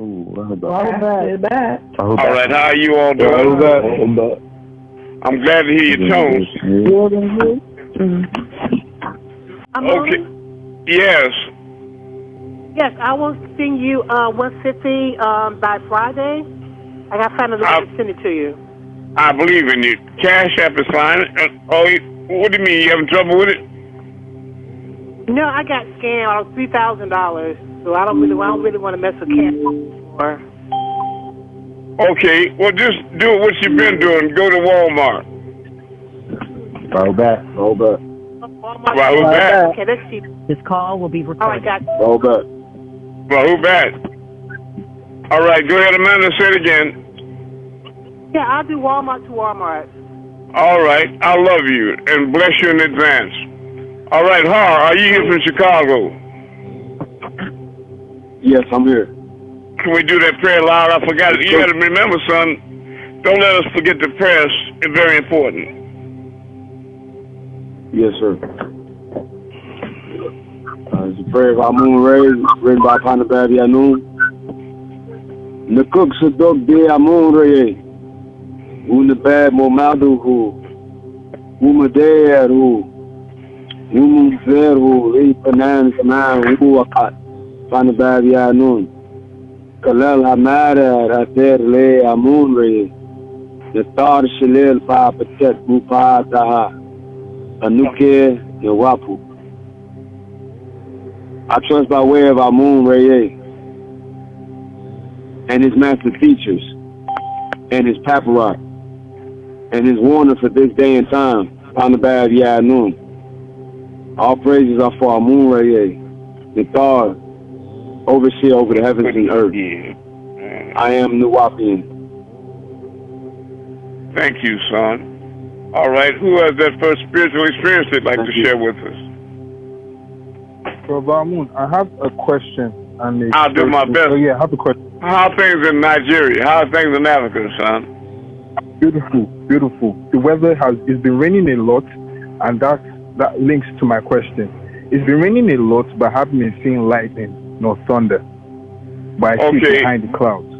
Ooh, I Bad. All right, how are you all doing? I'm glad to hear your tones. Okay. Yes. Yes, I will send you 150 by Friday. I got to find a way to send it to you. I believe in you. CashApp is fine. What do you mean? You having trouble with it? No, I got scammed out of $3,000, so I don't really want to mess with cash anymore. Okay, well just do what you've been doing. Go to Walmart. Roll back. Rahul back. Okay, let's see. This call will be recorded. All right, got you. Roll back. Rahul back. All right, go ahead, Amanda. Say it again. Yeah, I'll do Walmart to Walmart. All right, I love you and bless you in advance. All right, Har, are you here from Chicago? Yes, I'm here. Can we do that prayer loud? I forgot. You got to remember, son, don't let us forget the prayers. It's very important. Yes, sir. It's a prayer of Amun-Rayay, written by Panabab Yanun. Nakuk Sadok de Amun-Rayay. Unabab Momaduhu. Umaderu. Umumzeru. Lipanan Saman Uwakat. Panabab Yanun. Kalal Hamara Rater Le Amun-Rayay. Natar Shalil Pa Patet Mupataha. Anuke Yawapu. I trust by way of Amun-Rayay and his master teachers and his paparazzi and his warner for this day and time, Panabab Yanun. All praises are for Amun-Rayay, the Thar, overseer over the heavens and earth. I am Nuwapian. Thank you, son. All right, who has that first spiritual experience they'd like to share with us? Brother Amun, I have a question. I'll do my best. Oh, yeah, I have a question. How are things in Nigeria? How are things in Africa, son? Beautiful, beautiful. The weather it's been raining a lot, and that links to my question. It's been raining a lot, but I haven't been seeing lightning nor thunder. But I see it behind the clouds.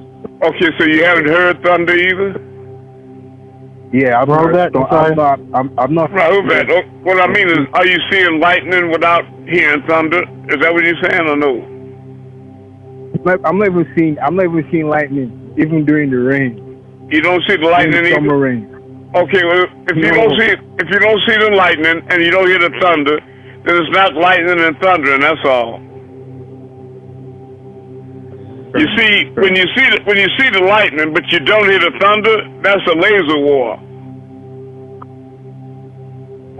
Okay, so you haven't heard thunder either? Yeah, I've heard that. I'm not. What I mean is, are you seeing lightning without hearing thunder? Is that what you're saying, or no? I'm not even seeing lightning, even during the rain. You don't see the lightning either? Summer rain. Okay, well, if you don't see the lightning and you don't hear the thunder, then it's not lightning and thunder, and that's all. You see, when you see the lightning, but you don't hear the thunder, that's a laser war.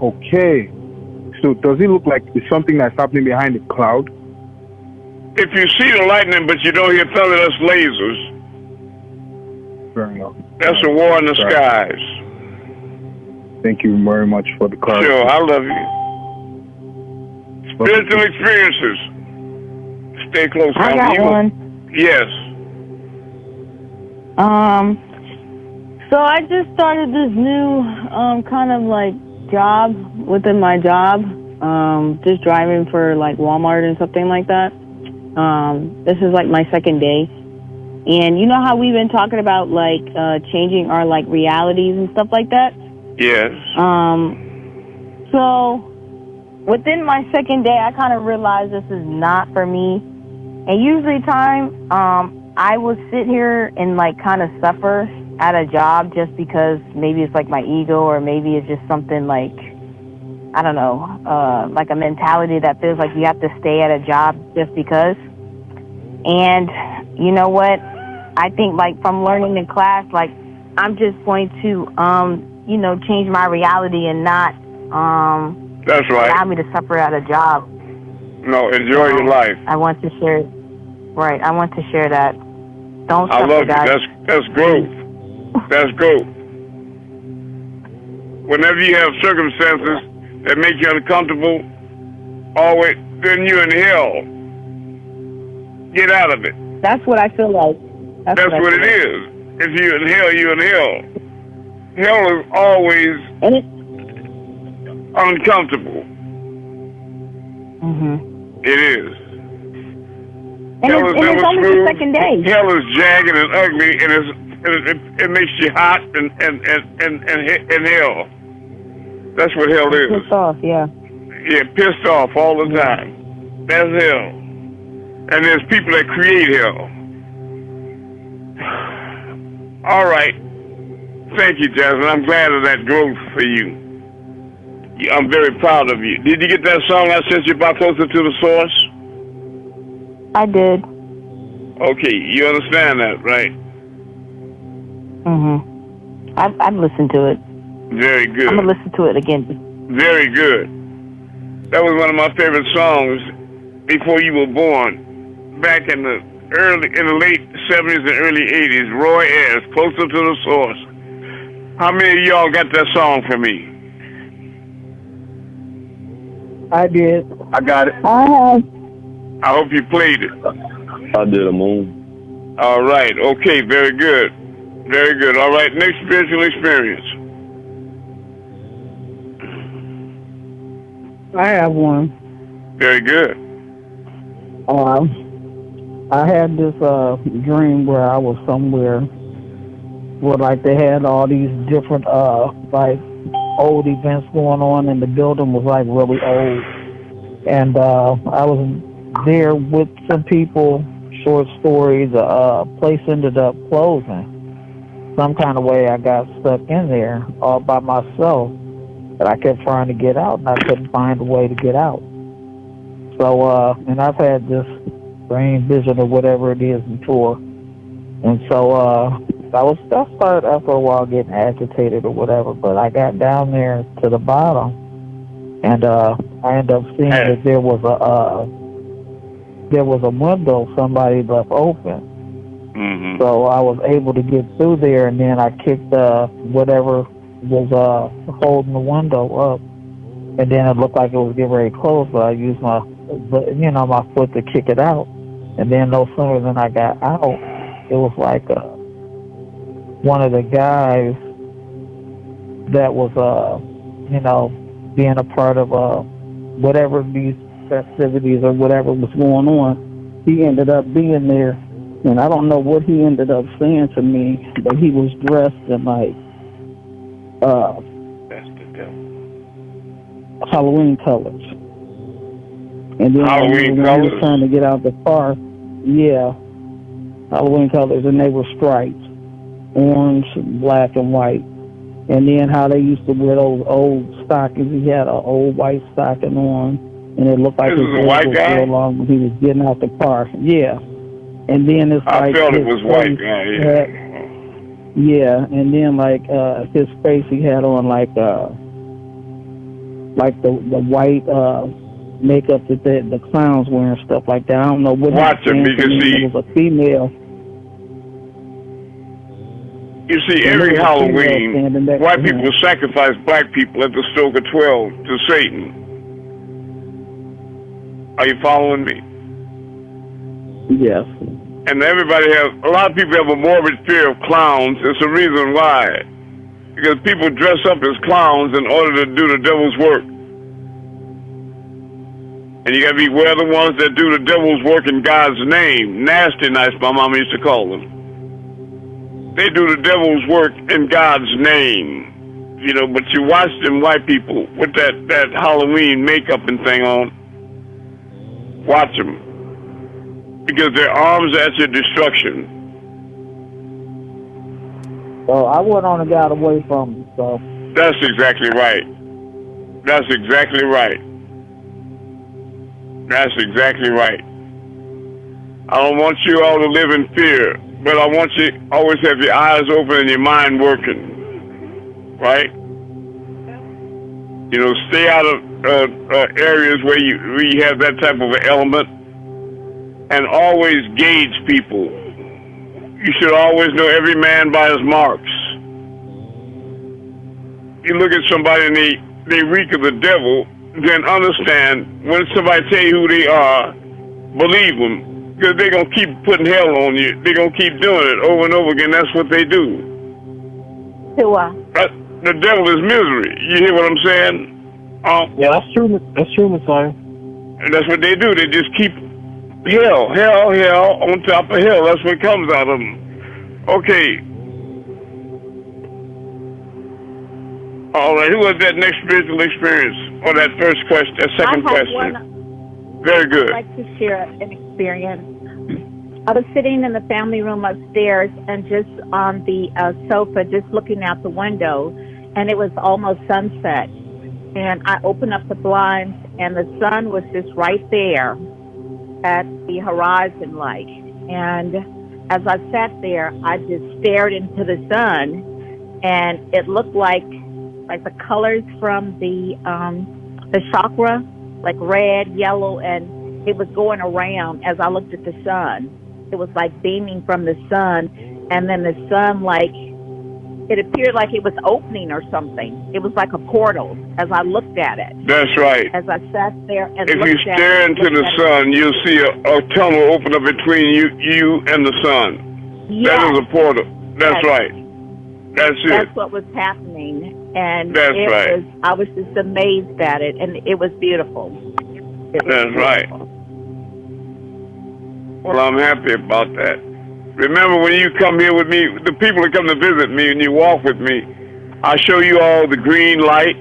Okay. So does it look like it's something that's happening behind the cloud? If you see the lightning, but you don't hear thunder, that's lasers. Fair enough. That's a war in the skies. Thank you very much for the clarity. Sure, I love you. Spiritual experiences. Stay close. I got one. Yes. So I just started this new kind of like job within my job. Just driving for like Walmart and something like that. This is like my second day. And you know how we've been talking about like changing our like realities and stuff like that? Yes. So within my second day I kind of realized this is not for me. And usually I would sit here and like kind of suffer at a job just because maybe it's like my ego or maybe it's just something like, I don't know, like a mentality that feels like you have to stay at a job just because. And you know what? I think like from learning in class, like I'm just going to, change my reality and not that's right. allow me to suffer at a job. No, enjoy your life. I want to share. Right, I want to share that. Don't suffer, I love guys. you. That's growth. That's growth. Whenever you have circumstances that make you uncomfortable, always, then you're in hell. Get out of it. That's what I feel like. That's what it is. If you're in hell, you're in hell. Hell is always uncomfortable. Mm-hmm. It is. And it's only smooth. the second day. Hell is jagged and ugly, and it makes you hot and hell. That's what hell is. Pissed off, yeah. Yeah, pissed off all the time. That's hell. And there's people that create hell. All right. Thank you, Jasmine. I'm glad of that growth for you. I'm very proud of you. Did you get that song I sent you about Closer to the Source? I did. Okay, you understand that, right? Mhm. I've listened to it. Very good. I'm gonna listen to it again. Very good. That was one of my favorite songs before you were born. Back in the late 70s and early 80s, Roy Ayers, Closer to the Source. How many of y'all got that song for me? I did. I got it. I have. I hope you played it. I did, Amun. All right. Okay. Very good. Very good. All right. Next spiritual experience. I have one. Very good. I had this dream where I was somewhere where like they had all these different like old events going on, and the building was like really old. And I was there with some people. Short story, the place ended up closing. Some kind of way I got stuck in there all by myself, and I kept trying to get out, and I couldn't find a way to get out. So, and I've had this brain vision or whatever it is before. And so I started after a while getting agitated or whatever, but I got down there to the bottom, and I ended up seeing that there was a window somebody left open. Mm-hmm. So I was able to get through there, and then I kicked whatever was holding the window up, and then it looked like it was getting ready to close, but I used my foot to kick it out. And then no sooner than I got out, it was like one of the guys that was, being a part of whatever these festivities or whatever was going on. He ended up being there, and I don't know what he ended up saying to me, but he was dressed in like That's the devil. Halloween colors. And then Halloween when colors? he was trying to get out the car, yeah, Halloween colors, and they were stripes, orange, black, and white. And then how they used to wear those old stockings. He had an old white stocking on, and it looked like his This is a white was guy? still long when he was getting out the car. Yeah. And then it's I like felt it his was white. face Yeah. yeah, and then like his face, he had on like the white makeup that the clowns wear and stuff like that. I don't know what. Watch him, because see, it was a female. You see, every Halloween, white people sacrifice black people at the stroke of 12 to Satan. Are you following me? Yes. And a lot of people have a morbid fear of clowns. It's the reason why. Because people dress up as clowns in order to do the devil's work. And you gotta beware the ones that do the devil's work in God's name. Nasty nights, my mama used to call them. They do the devil's work in God's name. But you watch them white people with that Halloween makeup and thing on. Watch them. Because their arms are at your destruction. So I went on and got away from him, so. That's exactly right. That's exactly right. That's exactly right. I don't want you all to live in fear, but I want you to always have your eyes open and your mind working. Right? Stay out of areas where you have that type of an element, and always gauge people. You should always know every man by his marks. You look at somebody and they reek of the devil, then understand when somebody tell you who they are, believe them, because they're going to keep putting hell on you. They're going to keep doing it over and over again. That's what they do. The devil is misery. You hear what I'm saying? Yeah, that's true. That's true, Messiah. And that's what they do. They just keep hell on top of hell. That's what comes out of them. Okay. All right. Who was that next spiritual experience? Or that first question, that second question? Very good. I'd like to share an experience. I was sitting in the family room upstairs and just on the sofa, just looking out the window, and it was almost sunset. And I opened up the blinds, and the sun was just right there at the horizon light. And as I sat there, I just stared into the sun, and it looked like the colors from the chakra, like red, yellow, and it was going around as I looked at the sun. It was like beaming from the sun, and then the sun, like, it appeared like it was opening or something. It was like a portal as I looked at it. That's right. As I sat there and if looked you stare at into the sun, you'll see a tunnel open up between you and the sun. Yes. That is a portal. That's right. That's it. That's what was happening. And That's right. I was just amazed at it, and it was beautiful. That's right. Well, I'm happy about that. Remember, when you come here with me, the people that come to visit me and you walk with me, I show you all the green light,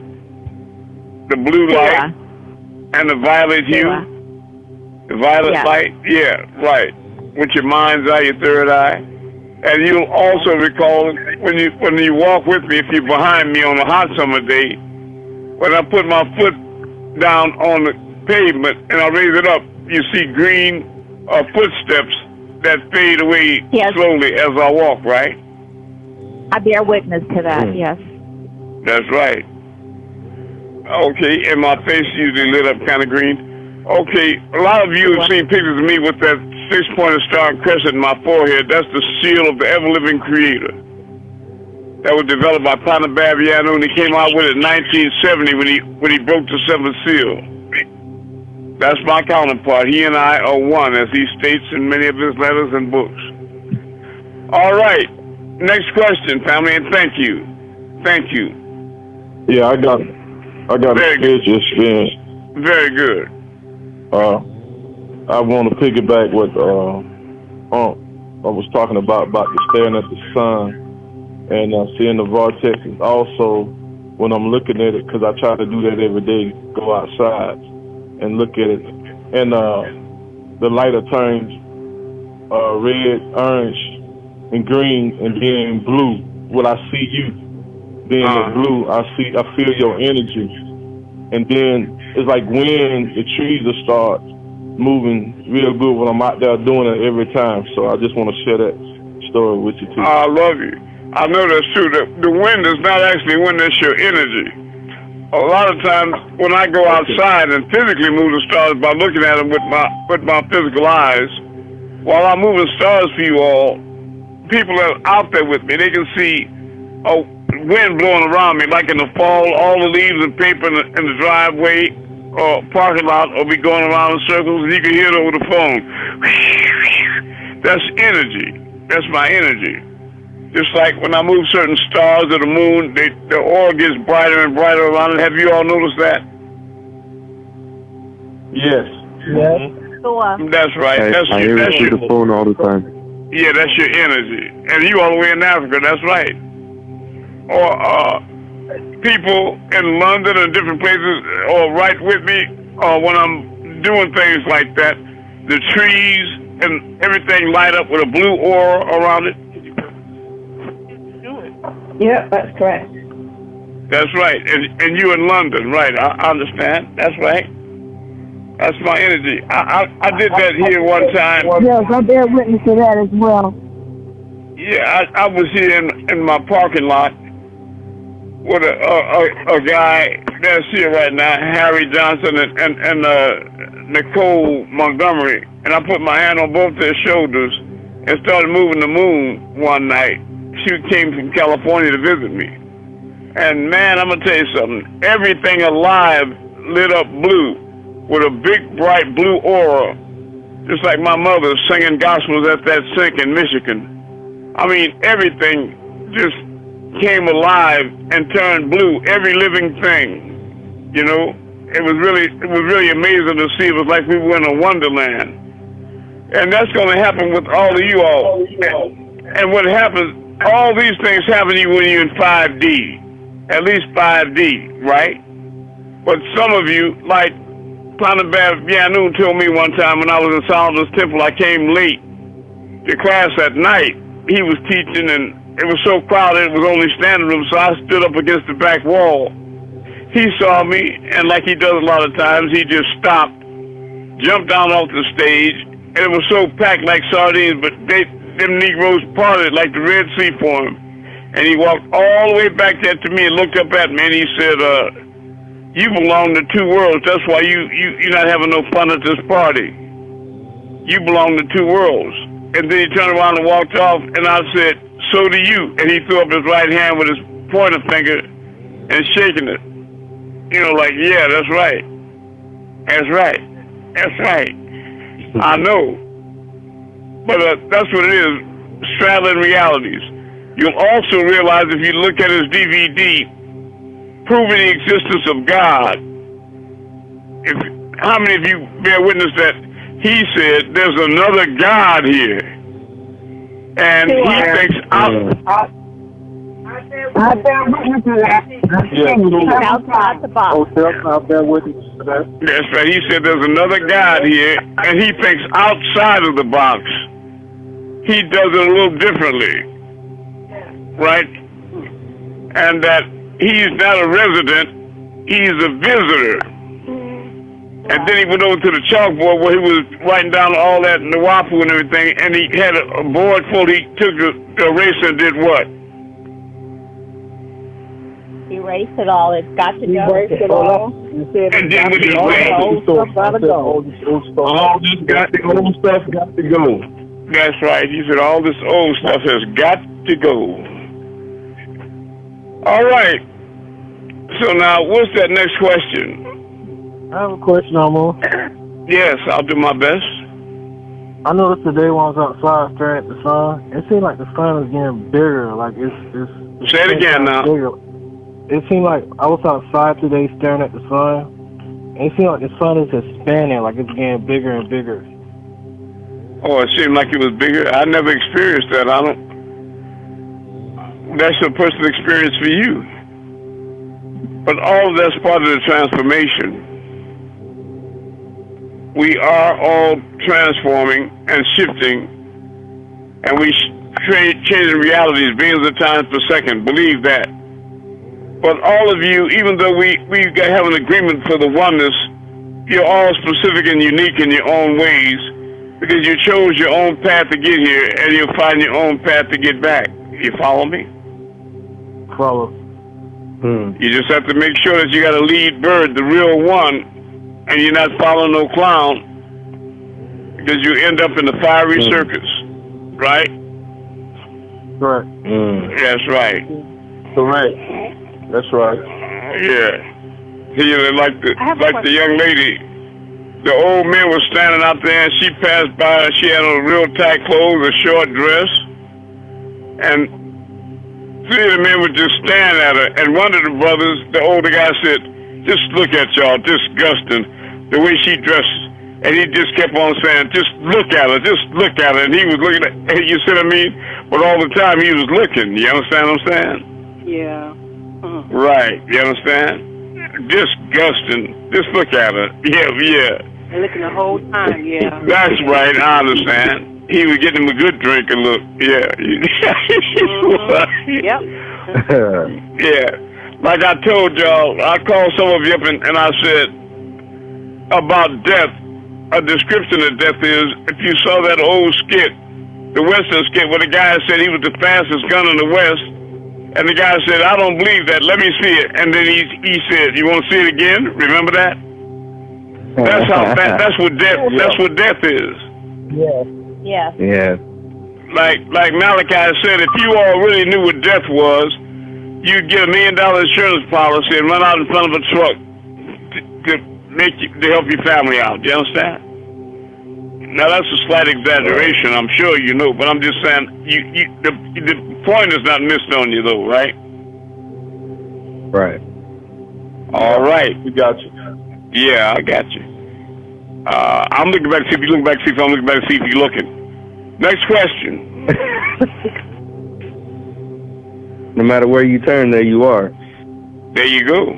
the blue light, and the violet hue. The violet light, right. With your mind's eye, your third eye. And you'll also recall when you walk with me, if you're behind me on a hot summer day, when I put my foot down on the pavement and I raise it up, you see green footsteps that fade away slowly as I walk, right? I bear witness to that, yes. That's right. Okay, and my face usually lit up kind of green. Okay, a lot of you have seen pictures of me with that six-pointed star and crescent in my forehead. That's the seal of the ever-living Creator. That was developed by Pana Babiano, and he came out with it in 1970 when he broke the seventh seal. That's my counterpart. He and I are one, as he states in many of his letters and books. All right. Next question, family, and thank you. Thank you. Yeah, I got a spiritual experience. Very good. I want to piggyback what I was talking about the staring at the sun and seeing the vortexes. Also, when I'm looking at it, because I try to do that every day, go outside and look at it, and the lighter turns red, orange, and green, and then blue. Well, I see you. Then the blue, I feel your energy, and then it's like when the trees will start moving real good when I'm out there doing it every time. So I just want to share that story with you too. I love you. I know that's true. The wind is not actually wind; it's your energy. A lot of times when I go outside and physically move the stars by looking at them with my physical eyes, while I'm moving stars for you all, people that are out there with me, they can see wind blowing around me, like in the fall, all the leaves and paper in the driveway or parking lot will be going around in circles, and you can hear it over the phone. That's energy. That's my energy. Just like when I move certain stars of the moon, the aura gets brighter and brighter around it. Have you all noticed that? Yes. Yes. That's right. I hear it through the phone all the time. Yeah, that's your energy. And you all the way in Africa, that's right. Or people in London and different places, or right with me, when I'm doing things like that, the trees and everything light up with a blue aura around it. Yeah, that's correct. That's right. And you in London, right. I understand. That's right. That's my energy. I did that here one time. Yes, I bear witness to that as well. Yeah, I was here in my parking lot with a guy that's here right now, Harry Johnson and Nicole Montgomery. And I put my hand on both their shoulders and started moving the moon one night. She came from California to visit me. And man, I'm going to tell you something. Everything alive lit up blue with a big, bright blue aura, just like my mother singing gospels at that sink in Michigan. I mean, everything just came alive and turned blue. Every living thing, you know. It was really amazing to see. It was like we were in a wonderland. And that's going to happen with all of you all. And what happens, all these things happen to you when you're in 5D. At least 5D, right? But some of you, like Panabab Yanun told me one time when I was in Solomon's Temple, I came late to class at night. He was teaching, and it was so crowded, it was only standing room, so I stood up against the back wall. He saw me, and like he does a lot of times, he just stopped, jumped down off the stage, and it was so packed like sardines, but them Negroes parted like the Red Sea for him. And he walked all the way back there to me and looked up at me, and he said, you belong to two worlds. That's why you're not having no fun at this party. You belong to two worlds. And then he turned around and walked off, and I said, so do you. And he threw up his right hand with his pointer finger and shaking it. You know, like, yeah, that's right. That's right. That's right. I know. But that's what it is, straddling realities. You'll also realize if you look at his DVD, proving the existence of God. How many of you bear witness that he said there's another God here? And he thinks I bear witness to that. Outside the box. I bear witness to that. That's right. He said there's another God here, and he thinks outside of the box. He does it a little differently, right? And that he's not a resident, he's a visitor. And then he went over to the chalkboard where he was writing down all that Nawapu and everything, and he had a board full. He took the eraser and did what? Erase it all. It's got to go. Erase it all. And then when he old stuff gotta go. All this old stuff got to go. That's right. He said all this old stuff has got to go. All right. So now, what's that next question? I have a question, Amun. Yes, I'll do my best. I noticed today when I was outside staring at the sun, it seemed like the sun is getting bigger. Like it's Say it again now. Bigger. It seemed like I was outside today staring at the sun, and it seemed like the sun is expanding, like it's getting bigger and bigger. Oh, it seemed like it was bigger. I never experienced that. That's a personal experience for you. But all of that's part of the transformation. We are all transforming and shifting, and we changing realities billions of times per second. Believe that. But all of you, even though we have an agreement for the oneness, you're all specific and unique in your own ways, because you chose your own path to get here, and you'll find your own path to get back. You follow me? Follow. You just have to make sure that you got a lead bird, the real one, and you're not following no clown, because you end up in the fiery circus, right? Correct. That's right. Correct. That's right. Yeah. You know, like the young lady, the old man was standing out there, and she passed by, and she had on real tight clothes, a short dress, and three of the men would just stand at her, and one of the brothers, the older guy, said, just look at y'all, disgusting, the way she dressed. And he just kept on saying, just look at her, just look at her. And he was looking at, you see what I mean? But all the time he was looking, you understand what I'm saying? Yeah. Right, you understand? Disgusting, just look at her. Yeah. And looking the whole time, yeah. That's right, I understand. He was getting him a good drink and look, yeah. Yep. Yeah. Like I told y'all, I called some of you up and I said about death. A description of death is, if you saw that old skit, the Western skit, where the guy said he was the fastest gun in the West, and the guy said, I don't believe that, let me see it. And then he said, you want to see it again? Remember that? That's what death is. Yeah. Yes. Yeah. Like Malachi said, if you all really knew what death was, you'd get $1 million insurance policy and run out in front of a truck to help your family out. Do you understand? Now that's a slight exaggeration, I'm sure you know, but I'm just saying the point is not missed on you though, right? Right. All right. We got you. Yeah, I got you. I'm looking back to see if you look back, see if I'm looking back to see if you're looking. Next question. No matter where you turn, there you are. There you go.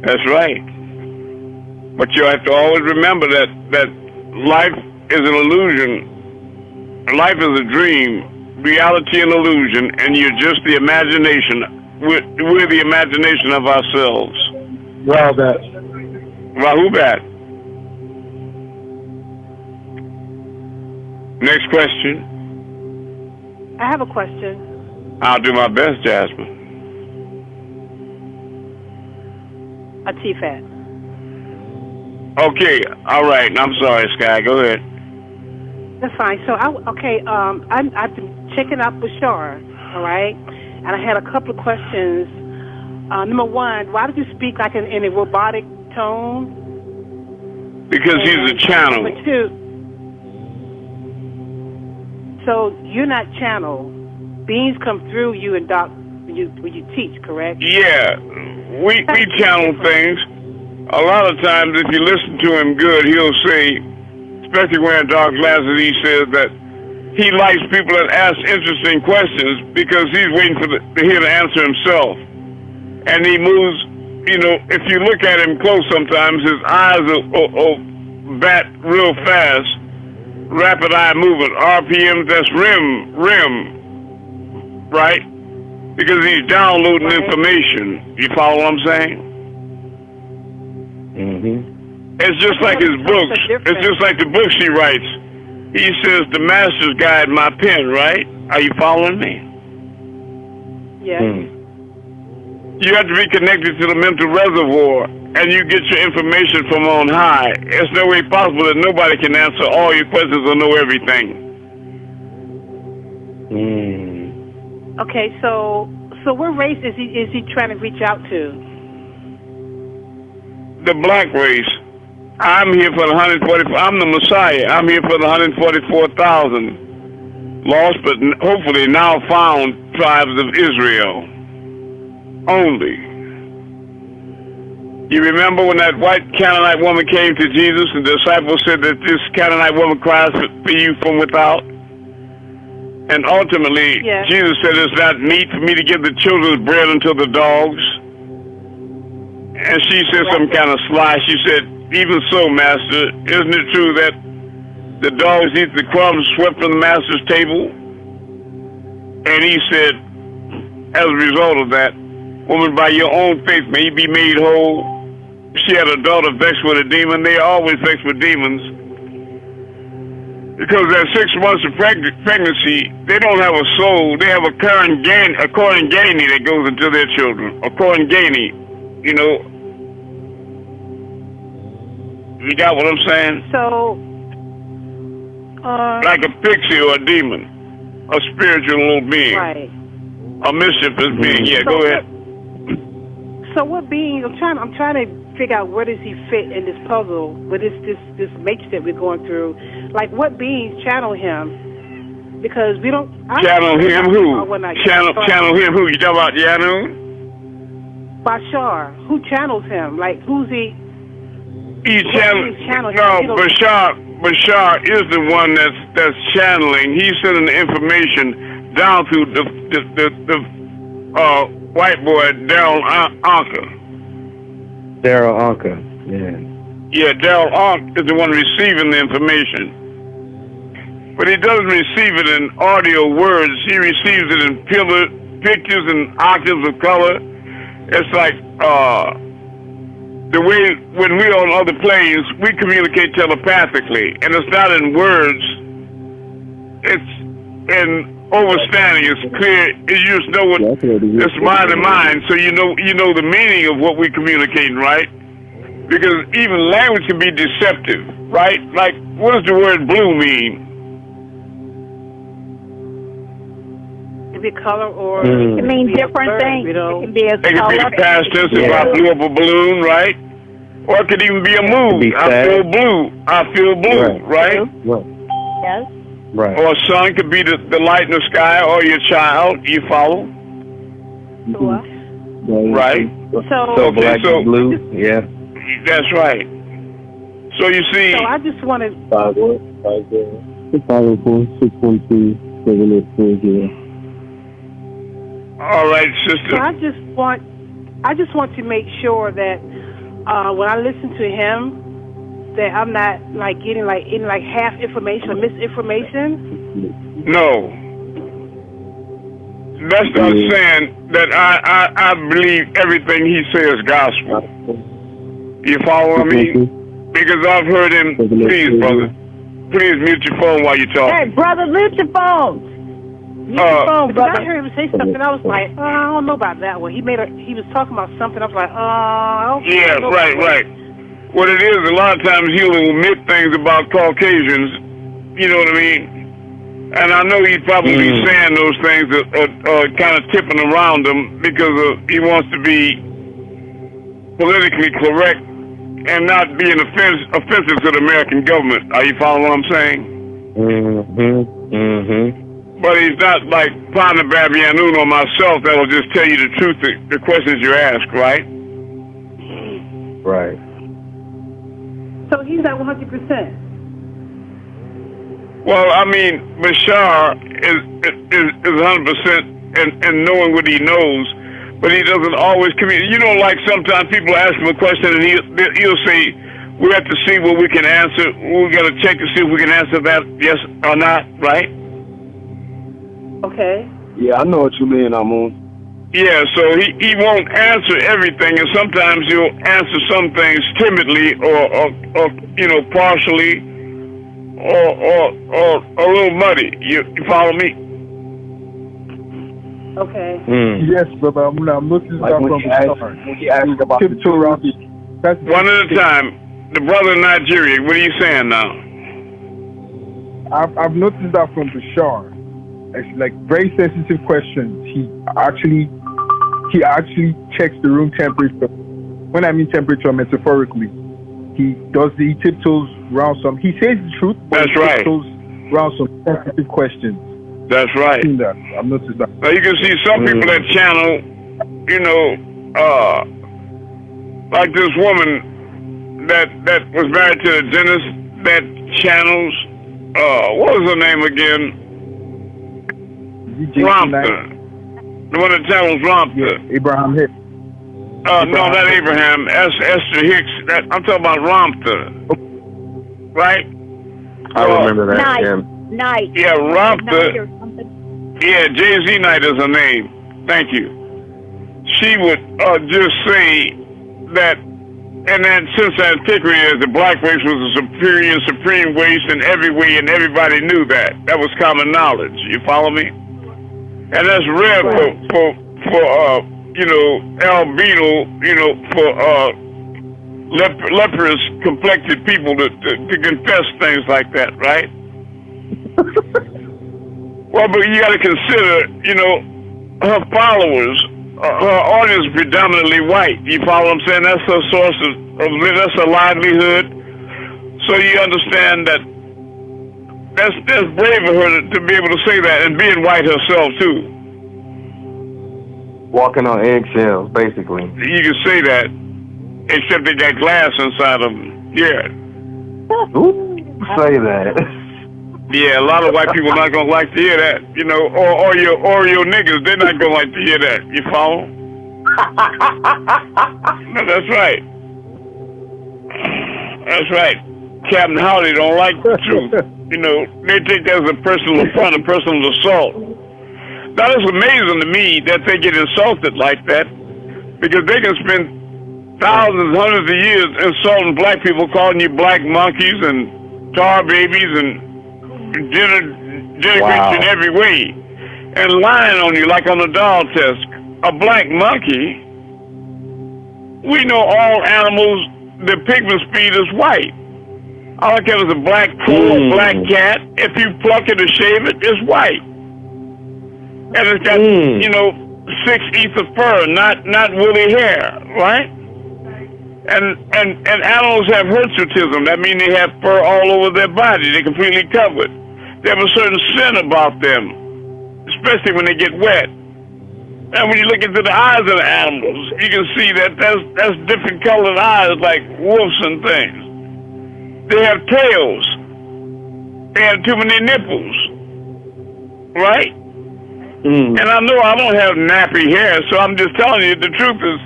That's right. But you have to always remember that life is an illusion. Life is a dream, reality an illusion, and you're just the imagination. We're the imagination of ourselves. Wow, that. Who bet? Next question. I have a question. I'll do my best, Jasmine. A T-Fat. Okay, all right. I'm sorry, Sky. Go ahead. That's fine. So, I've been checking out Bashar, all right? And I had a couple of questions. Number one, why did you speak like in a robotic tone? Because he's a channel. Number two, so you're not channel. Beings come through you and doc when you teach, correct? Yeah, we channel things. A lot of times, if you listen to him good, he'll say, especially wearing dark glasses, he says that he likes people that ask interesting questions because he's waiting to hear the answer himself. And he moves, if you look at him close sometimes, his eyes will bat real fast, rapid eye movement, RPM, that's REM, right? Because he's downloading information. You follow what I'm saying? Mm-hmm. It's just like his books. It's just like the books he writes. He says, the master's guide, my pen, right? Are you following me? Yes. You have to be connected to the mental reservoir, and you get your information from on high. It's no way possible that nobody can answer all your questions or know everything. Okay, so what race is he trying to reach out to? The black race. I'm here for the 144. I'm the Messiah. I'm here for the 144,000 lost, but hopefully now found tribes of Israel. Only. You remember when that white Canaanite woman came to Jesus and the disciples said that this Canaanite woman cries for you from without? And ultimately, Jesus said it's not meet for me to give the children's bread unto the dogs. And she said something kind of sly. She said, even so, Master, isn't it true that the dogs eat the crumbs swept from the Master's table? And he said, as a result of that, woman, by your own faith may you be made whole. She had a daughter vexed with a demon. They are always vexed with demons. Because at 6 months of pregnancy, they don't have a soul. They have a Korangani that goes into their children. A Korangani, You got what I'm saying? So, like a pixie or a demon. A spiritual little being. Right. A mischievous being. Yeah, go ahead. So what being? I'm trying to figure out where does he fit in this puzzle with this matrix that we're going through. Like, what beings channel him? Because we don't channel him. Who? Channel him. Who? You talking about Yanun? Bashar. Who channels him? Like, who's he? He channels. No, Bashar is the one that's channeling. He's sending the information down to the white boy Daryl Anka. Daryl Anka, yeah. Yeah, Daryl Anka is the one receiving the information. But he doesn't receive it in audio words. He receives it in pictures and octaves of color. It's like the way when we're on other planes, we communicate telepathically. And it's not in words. It's in overstanding. It's clear. You just know what it's mind and mind, so you know the meaning of what we're communicating, right? Because even language can be deceptive, right? Like, what does the word blue mean? It can be color or it can mean different things. It can be a color. It can be past tense if I blew up a balloon, right? Or it could even be a mood. I feel blue. I feel blue, right? Yes. Right. Or sun could be the light in the sky, or your child. You follow? Mm-hmm. Right. So black and blue. Yeah. That's right. So you see. So I just wanted. 504-612-7840. All right, sister. So I just want to make sure that when I listen to him, that I'm not like getting like half information or misinformation. No. That's not saying that I believe everything he says gospel. You follow me? Because I've heard him. Please, brother. Please mute your phone while you're talking. Hey, brother, mute your phone. Mute your phone, brother. I heard him say something. I was like, I don't know about that one. He was talking about something. I was like, I don't know. Right. What it is, a lot of times he'll admit things about Caucasians. You know what I mean? And I know he'd probably be saying those things kind of tipping around them because he wants to be politically correct and not being offensive to the American government. Are you following what I'm saying? But he's not like Partner Babianoon or myself that'll just tell you the truth, the questions you ask, right? Right. So he's at 100%. Well, I mean, Bashar is 100% in knowing what he knows, but he doesn't always communicate. You know, like sometimes people ask him a question and he'll say, we have to see what we can answer. We got to check to see if we can answer that, yes or not, right? Okay. Yeah, I know what you mean, Amun. Yeah, so he won't answer everything, and sometimes he'll answer some things timidly or partially. Or a little muddy. You follow me? Okay. Yes, brother. I'm looking like when he asked about the two rounds. One at a time. The brother in Nigeria, what are you saying now? I've noticed that from Bashar. It's like very sensitive questions. He actually checks the room temperature. When I mean temperature, metaphorically. He tiptoes around some. He says the truth, but that's right. Tiptoes around some sensitive questions. That's right. I've noticed that. Now you can see some people that channel, like this woman that was married to a dentist that channels. What was her name again? Rompter. The one that channels Rompter. Yeah, Abraham Hicks. No, not Abraham. Esther Hicks. I'm talking about Rompter. Right? I remember that. Night. Yeah, Rompter. Yeah, Jay-Z Knight is her name. Thank you. She would just say that, and that since antiquity, as the black race was a superior, supreme race in every way, and everybody knew that. That was common knowledge. You follow me? And that's rare for albino, for leprous complected people to confess things like that, right? Well, but you got to consider, her followers, her audience is predominantly white. You follow what I'm saying? That's her source of that's her livelihood. So you understand that that's brave of her to be able to say that, and being white herself too. Walking on eggshells, basically. You can say that, except they got glass inside of them. Yeah. Ooh, say that. Yeah, a lot of white people not gonna like to hear that, or your niggas, they're not gonna like to hear that. You follow? No, that's right. That's right. Captain Howdy don't like the truth. They take that as a personal affront, a personal assault. Now, it's amazing to me that they get insulted like that, because they can spend thousands, hundreds of years insulting black people, calling you black monkeys and tar babies and denigrate in every way, and lying on you like on the doll test. A black monkey, we know all animals, the pigment speed is white. All I care is a black crow, a black cat. If you pluck it or shave it, it's white. And it's got, 6 ether fur, not woolly hair, right? And animals have hirsutism. That means they have fur all over their body. They're completely covered. They have a certain scent about them, especially when they get wet. And when you look into the eyes of the animals, you can see that that's different colored eyes, like wolves and things. They have tails. They have too many nipples. Right? And I know I don't have nappy hair, so I'm just telling you the truth is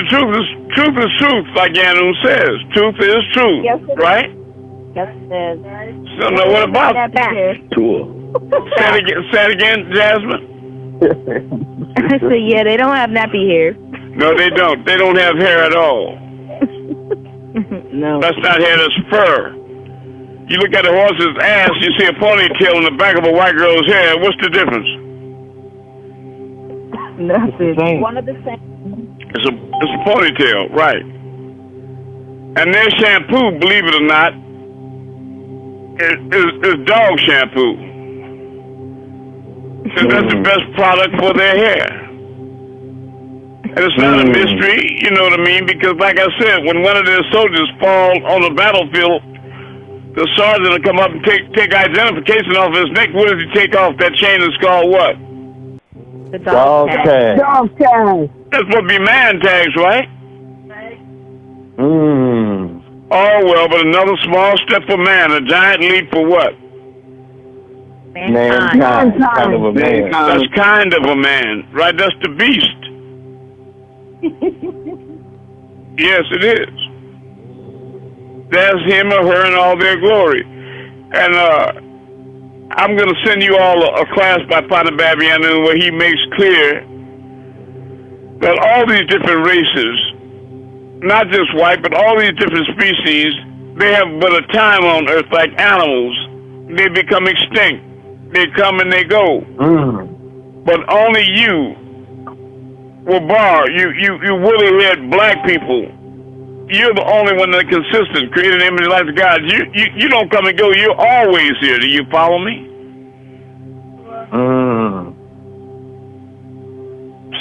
truth is truth, like Yanu says. Truth is truth. Yes, right? Yes, it is. So now what about Sure. Say it again, Jasmine? So yeah, they don't have nappy hair. No, they don't. They don't have hair at all. No. That's not hair, that's fur. You look at a horse's ass, you see a ponytail in the back of a white girl's hair. What's the difference? Nothing. One of the same. It's a ponytail, right. And their shampoo, believe it or not, is dog shampoo. And that's the best product for their hair. And it's not a mystery, you know what I mean? Because like I said, when one of their soldiers fall on the battlefield, the sergeant will come up and take identification off his neck. What does he take off? That chain is called what? The dog tag. Dog tag. That's what be man tags, right? Oh, well, but another small step for man, a giant leap for what? Mankind. Kind of a man. That's kind of a man, right? That's the beast. Yes, it is. That's him or her in all their glory. And I'm going to send you all a class by Panababianu where he makes clear that all these different races, not just white, but all these different species, they have but a time on Earth like animals. They become extinct. They come and they go. But only you will bar. You woolly-haired black people. You're the only one that's consistent, creating an image like God. You don't come and go. You're always here. Do you follow me?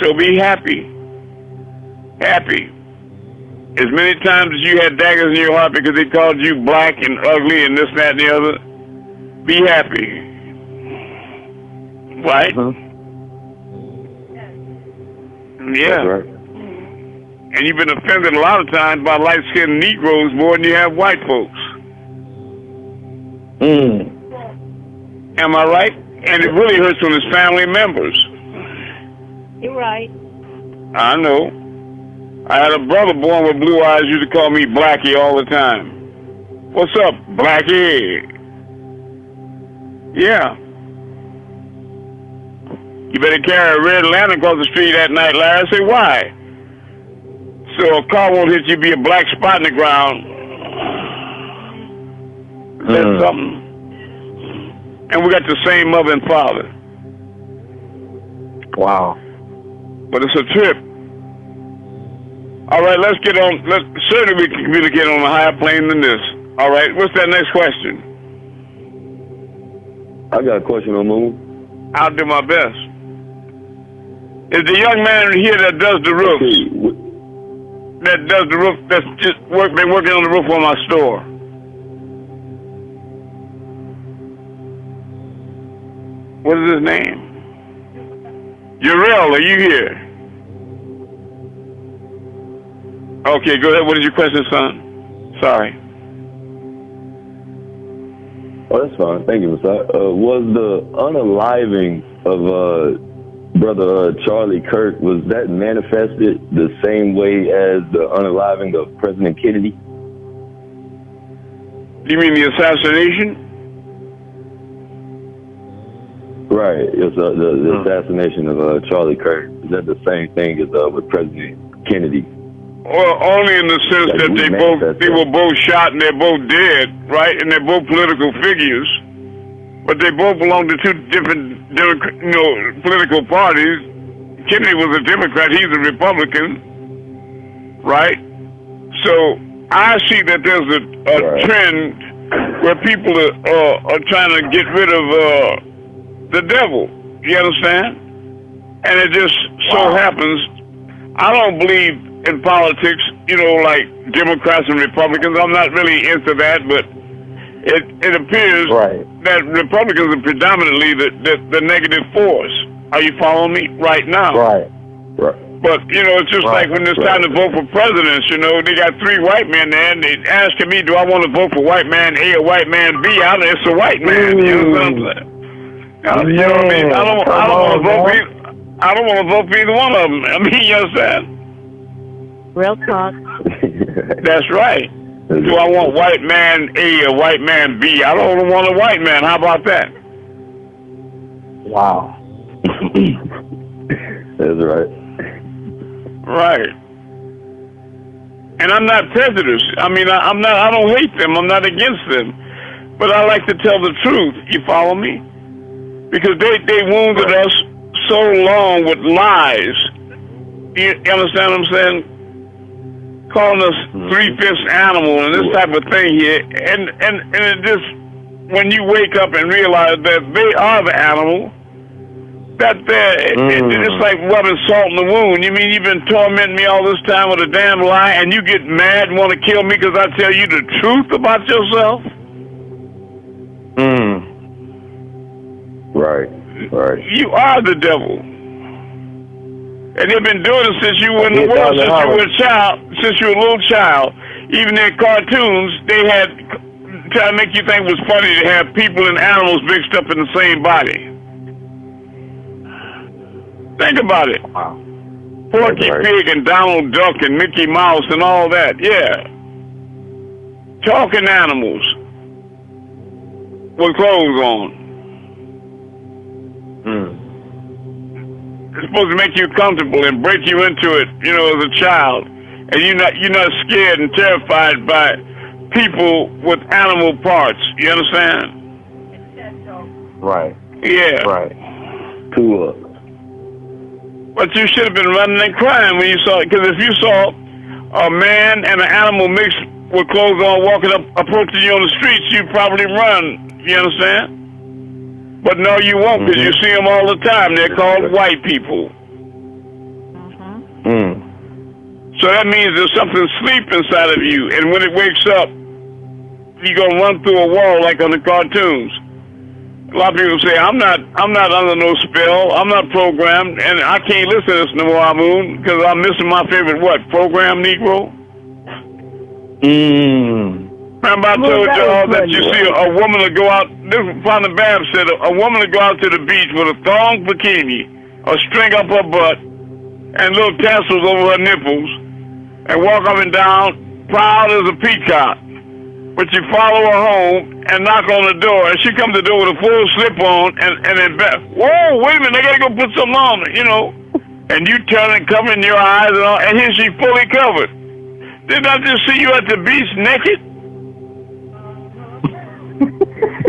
So be happy. Happy. As many times as you had daggers in your heart because they called you black and ugly and this, that, and the other, be happy. Right? Yeah. That's right. And you've been offended a lot of times by light-skinned Negroes more than you have white folks. Am I right? And it really hurts when it's family members. You're right. I know. I had a brother born with blue eyes used to call me Blackie all the time. What's up, Blackie? Yeah. You better carry a red lantern across the street at night, Larry. I say, why? So a car won't hit you, be a black spot in the ground. That's something. And we got the same mother and father. Wow. But it's a trip. All right, let's get on. Certainly we can communicate on a higher plane than this. All right, what's that next question? I got a question on Moon. I'll do my best. Is the young man here that does the roofs? That does the roof, that's just been working on the roof on my store. What is his name? Uriel, are you here? Okay, go ahead. What is your question, son? Sorry. Oh, that's fine. Thank you, Messiah. Was the unaliving of Brother Charlie Kirk, was that manifested the same way as the unaliving of President Kennedy? You mean the assassination? Right. It's the assassination of Charlie Kirk. Is that the same thing as with President Kennedy? Well, only in the sense that they were both shot and they're both dead, right? And they're both political figures, but they both belong to two different, political parties. Kennedy was a Democrat; he's a Republican, right? So I see that there's a trend where people are trying to get rid of the devil. You understand? And it just so happens, I don't believe in politics, like Democrats and Republicans. I'm not really into that, but it appears that Republicans are predominantly the negative force. Are you following me right now? Right. But, you know, it's just like when it's time to vote for presidents, you know, they got 3 white men there, and they asking me, do I want to vote for white man A or white man B? It's a white man. You know what I'm saying? You know what I mean? I don't want to vote for I don't want to vote for either one of them. I mean, you understand? Real talk. That's right. Do I want white man A or white man B? I don't want a white man. How about that? Wow. That's right. Right. And I'm not prejudiced. I mean, I don't hate them. I'm not against them. But I like to tell the truth. You follow me? Because they wounded us so long with lies. You understand what I'm saying? Calling us 3/5 animal and this type of thing here. And it just, when you wake up and realize that they are the animal, it's like rubbing salt in the wound. You mean you've been tormenting me all this time with a damn lie, and you get mad and want to kill me because I tell you the truth about yourself? Right. You are the devil. And they've been doing it since you were in the world, since you were a child, since you were a little child. Even in cartoons, they had trying to make you think it was funny to have people and animals mixed up in the same body. Think about it. Wow. Porky Pig and Donald Duck and Mickey Mouse and all that. Yeah. Talking animals with clothes on. It's supposed to make you comfortable and break you into it, you know, as a child. And you're not scared and terrified by people with animal parts. You understand? Right. Yeah. Right. Cool. But you should have been running and crying when you saw it. Because if you saw a man and an animal mixed with clothes on walking up, approaching you on the streets, you'd probably run. You understand? But no, you won't, because you see them all the time. They're called white people. So that means there's something asleep inside of you, and when it wakes up, you're gonna run through a wall like on the cartoons. A lot of people say, I'm not under no spell, I'm not programmed, and I can't listen to this no more, Amun, because I'm missing my favorite program, Negro? Remember I told y'all that you see a woman to go out, this Father Bab said, a woman to go out to the beach with a thong bikini, a string up her butt, and little tassels over her nipples, and walk up and down, proud as a peacock. But you follow her home and knock on the door, and she comes to the door with a full slip on, and then back. Whoa, wait a minute, I gotta go put something on, you know. And you turn and covering your eyes, and all, and here she fully covered. Didn't I just see you at the beach naked?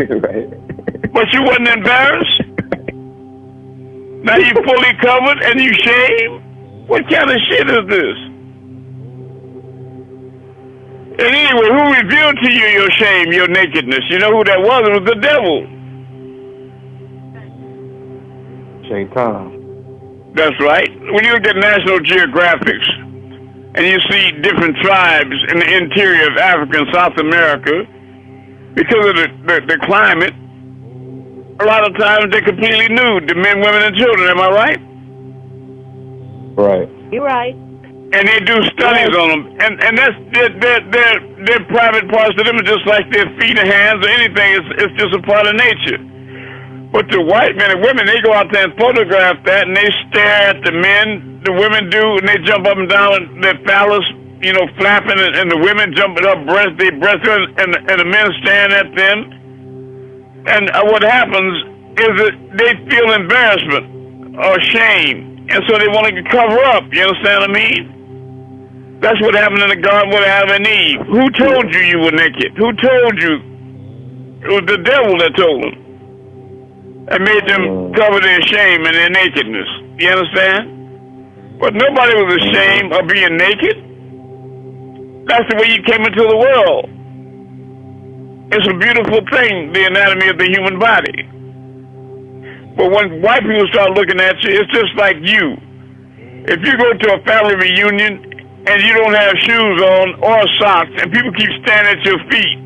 Right. But you wasn't embarrassed? Now you fully covered and you shave? What kind of shit is this? And anyway, who revealed to you your shame, your nakedness? You know who that was? It was the devil. Shaitan. That's right. When you look at National Geographics and you see different tribes in the interior of Africa and South America, because of the climate, a lot of times they're completely nude, the men, women, and children. Am I right? Right. You're right. And they do studies on them, and that's their private parts of them are just like their feet or hands or anything. It's just a part of nature. But the white men and women, they go out there and photograph that, and they stare at the men. The women do, and they jump up and down, and their phallus, you know, flapping, and the women jumping up, they breast, and the men staring at them. And what happens is that they feel embarrassment or shame, and so they want to cover up. You understand what I mean? That's what happened in the garden with Adam and Eve. Who told you you were naked? Who told you? It was the devil that told them. And made them cover their shame and their nakedness. You understand? But nobody was ashamed of being naked. That's the way you came into the world. It's a beautiful thing, the anatomy of the human body. But when white people start looking at you, it's just like you. If you go to a family reunion and you don't have shoes on or socks, and people keep staring at your feet,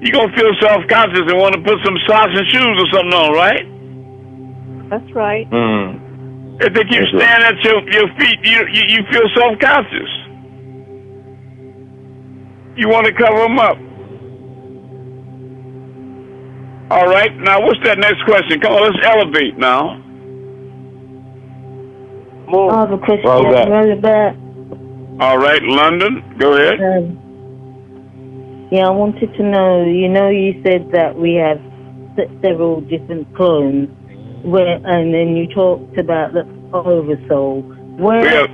you're going to feel self-conscious and want to put some socks and shoes or something on, right? That's right. If they keep staring at your feet, you feel self-conscious. You want to cover them up. All right, now what's that next question? Come on, let's elevate now. I have a question about. All right, London, go ahead. Yeah, I wanted to know, you said that we have several different clones, and then you talked about the oversoul. Where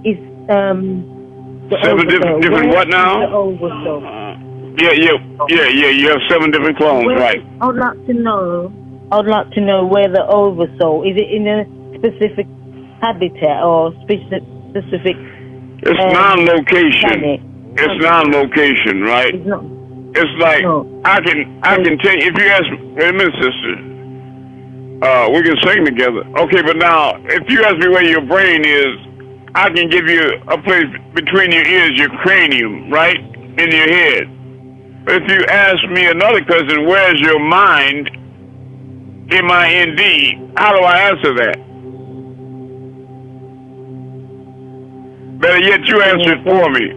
is the 7 different what now? The oversoul. Yeah, you have 7 different clones, right. I would like to know where the oversoul, is it in a specific habitat or specific... It's non-location. It's non-location, right? It's like, I can tell you, if you ask me, wait a minute, sister, we can sing together. Okay, but now, if you ask me where your brain is, I can give you a place between your ears, your cranium, right? In your head. But if you ask me another question, where's your mind, M-I-N-D, how do I answer that? Better yet, you answer it for me.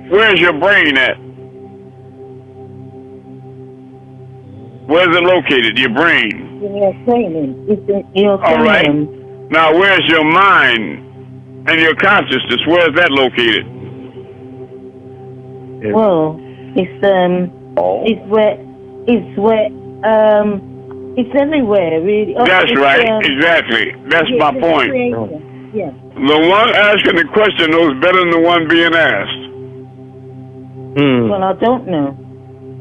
Where's your brain at? Where's it located, your brain? In your cranium. It's in your cranium. All right. Now, where's your mind and your consciousness? Where's that located? Well, it's everywhere, really. That's right, exactly. That's my point. Yeah. The one asking the question knows better than the one being asked. Well, I don't know.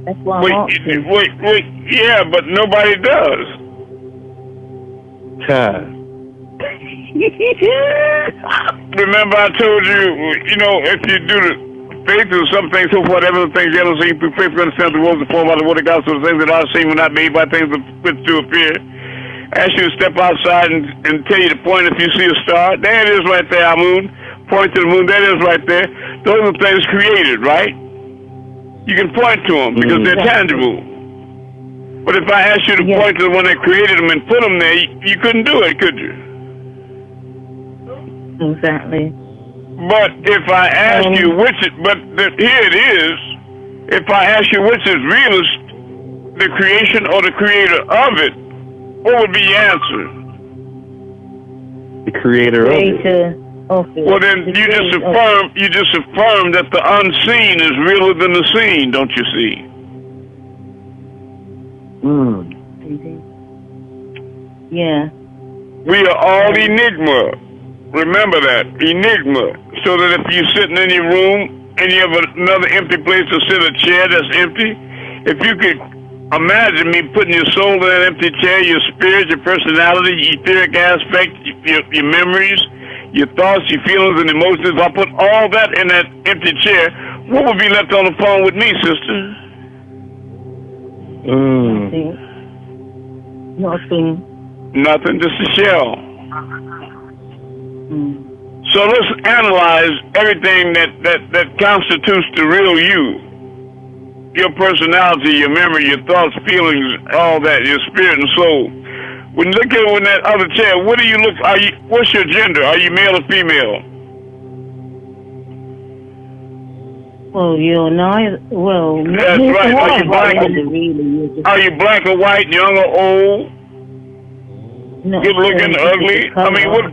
That's why I'm asking. Wait, yeah, but nobody does. Remember I told you, if you do the faith and some things, so forth, whatever the things you haven't seen, through faith, understand the words and form by the word of God, so the things that are seen were not made by things which do appear. Ask you to step outside and tell you to point if you see a star. There it is right there, Amun. Point to the moon. There it is right there. Those are things created, right? You can point to them because they're tangible. But if I asked you to point to the one that created them and put them there, you couldn't do it, could you? Exactly. But if I ask you here it is. If I ask you which is realist, the creation or the creator of it, what would be your answer? The creator of it. Well, then you just affirmed that the unseen is realer than the seen, don't you see? Yeah. We are all enigma. Remember that, enigma. So that if you're sitting in your room and you have another empty place to sit, a chair that's empty, if you could imagine me putting your soul in that empty chair, your spirit, your personality, your etheric aspect, your memories, your thoughts, your feelings, and emotions. If I put all that in that empty chair, what would be left on the phone with me, sister? Nothing, just a shell. So let's analyze everything that constitutes the real you. Your personality, your memory, your thoughts, feelings, all that, your spirit and soul. When you look at it in that other chair, what do you look? What's your gender? Are you male or female? Well, you're neither. Well, that's right. Are you black or white, young or old? No, good looking, ugly? I mean, what?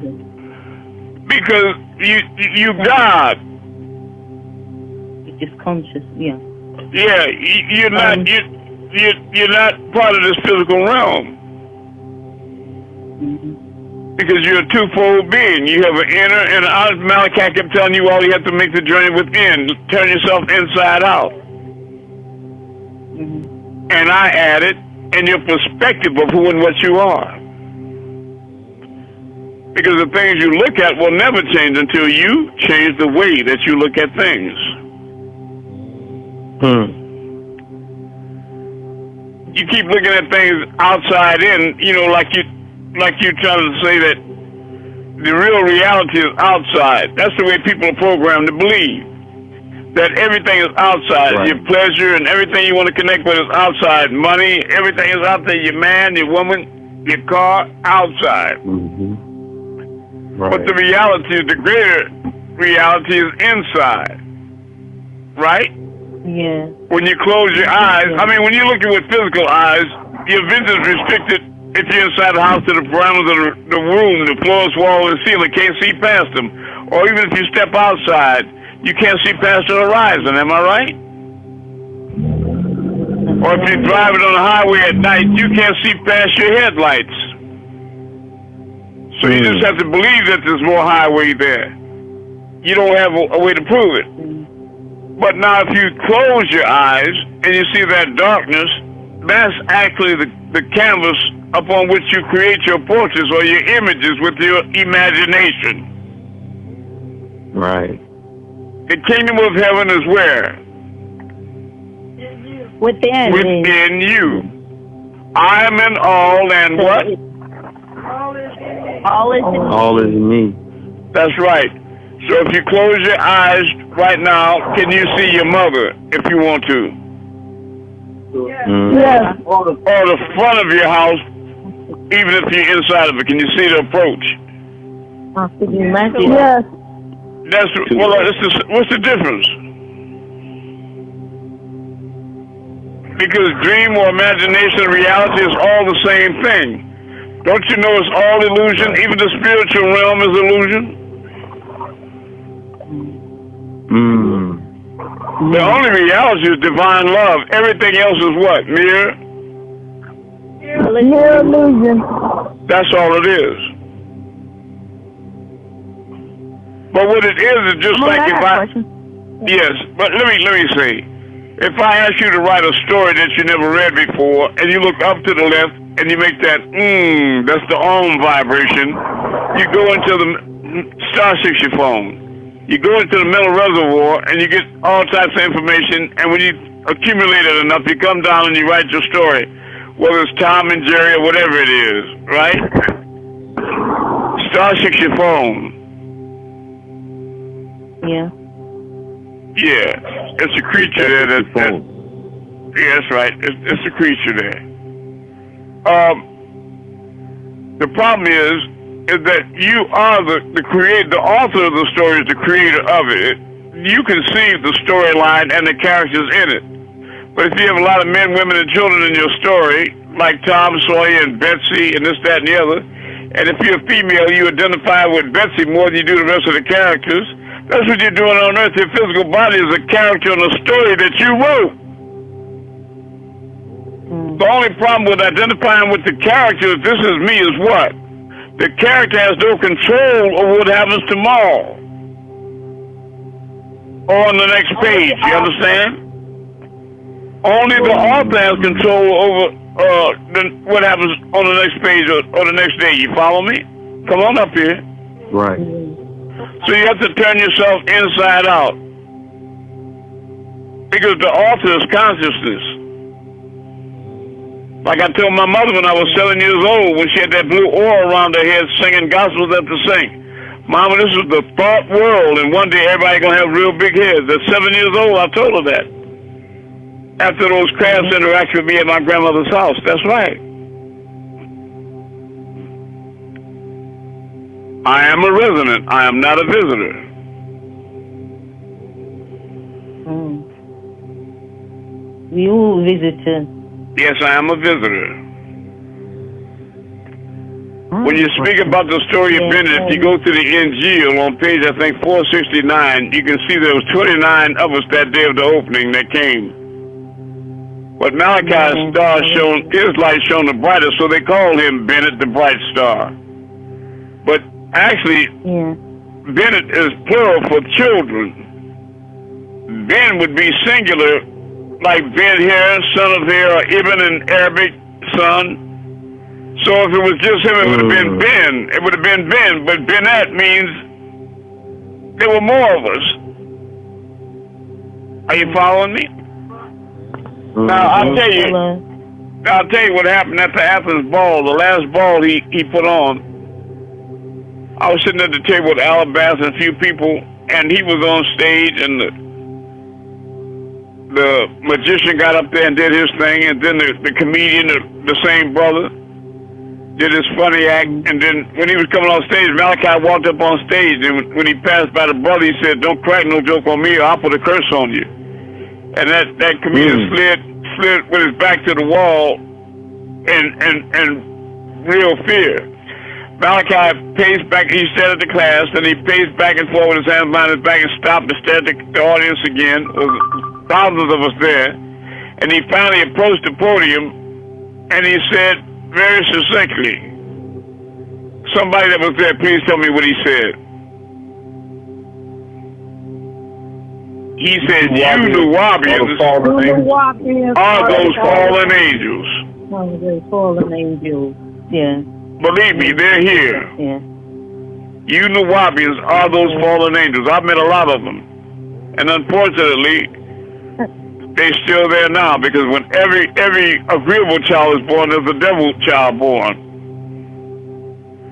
Because you God. You're just conscious, yeah. Yeah, you're not you're not part of this physical realm. Because you're a twofold being. You have an inner and an outer. Malachi kept telling you all you have to make the journey within. Turn yourself inside out. And I added, in your perspective of who and what you are. Because the things you look at will never change until you change the way that you look at things. You keep looking at things outside in, like you're trying to say that the real reality is outside. That's the way people are programmed to believe. That everything is outside. Right. Your pleasure and everything you want to connect with is outside. Money, everything is out there. Your man, your woman, your car, outside. But the reality, the greater reality is inside. Right? Yeah. When you close your eyes, I mean, when you're looking with physical eyes, your vision is restricted if you're inside the house to the parameters of the room, the floors, walls, and ceiling. Can't see past them. Or even if you step outside, you can't see past the horizon. Am I right? Or if you're driving on the highway at night, you can't see past your headlights. So you just have to believe that there's more highway there. You don't have a way to prove it. But now if you close your eyes and you see that darkness, that's actually the canvas upon which you create your portraits or your images with your imagination. Right. The kingdom of heaven is where? Within you. I am in all, and what? All is in me. That's right. So if you close your eyes right now, can you see your mother if you want to? Yes. Or the front of your house, even if you're inside of it, can you see the approach? Yes. That's well. What's the difference? Because dream or imagination and reality is all the same thing. Don't you know it's all illusion? Even the spiritual realm is illusion. The only reality is divine love. Everything else is what? Mere illusion. That's all it is. But what it is just like if yes, but let me say, if I ask you to write a story that you never read before, and you look up to the left and you make that that's the vibration, you go into the star 60 phone. You go into the mental reservoir and you get all types of information, and when you accumulate it enough, you come down and you write your story, whether it's Tom and Jerry or whatever it is, right? Star 60 phone. Yeah. Yeah, it's a creature there that yeah, that's right. It's a creature there. The problem is that you are the creator, the author of the story is the creator of it. You conceive the storyline and the characters in it. But if you have a lot of men, women, and children in your story, like Tom Sawyer and Betsy and this, that, and the other, and if you're a female, you identify with Betsy more than you do the rest of the characters. That's what you're doing on Earth. Your physical body is a character in a story that you wrote. The only problem with identifying with the character, if this is me, is what? The character has no control over what happens tomorrow or on the next page. You understand? Only the author has control over what happens on the next page or the next day. You follow me? Come on up here. Right. So you have to turn yourself inside out. Because the author is consciousness. Like I told my mother when I was 7 years old, when she had that blue aura around her head singing gospels at the sink. Mama, this is the thought world, and one day everybody going to have real big heads. At 7 years old, I told her that. After those crabs interacted with me at my grandmother's house. That's right. I am a resident. I am not a visitor. You visitor. Yes, I am a visitor. When you speak about the story of Bennett, if you go to the Injil on page, I think, 469, you can see there was 29 of us that day of the opening that came. But Malachi's star shone, his light shone the brightest, so they called him Bennett the Bright Star. But actually, Bennett is plural for children. Ben would be singular, like Ben here, son of here, or Ibn in Arabic, son. So if it was just him, it would have been Ben. It would have been Ben, but Bennett means there were more of us. Are you following me? Now, I'll tell you what happened at the Athens ball, the last ball he put on. I was sitting at the table with Alabaster and a few people, and he was on stage, and the magician got up there and did his thing, and then the comedian, the same brother. did his funny act, and then when he was coming on stage, Malachi walked up on stage, and when he passed by the brother, he said, "Don't crack no joke on me, or I'll put a curse on you." And that comedian slid with his back to the wall, in real fear. Malachi paced back. He stared at the class, and he paced back and forth with his hands behind his back, and stopped and stared at the audience again. There was thousands of us there, and he finally approached the podium, and he said, very succinctly, somebody that was there, please tell me what he said. He said, "You Nuwabians are those fallen angels." Those fallen angels. Yeah. Believe me, they're here. Yeah. You Nuwabians are those fallen angels. I've met a lot of them, and unfortunately, they're still there now, because when every agreeable child is born, there's a devil child born.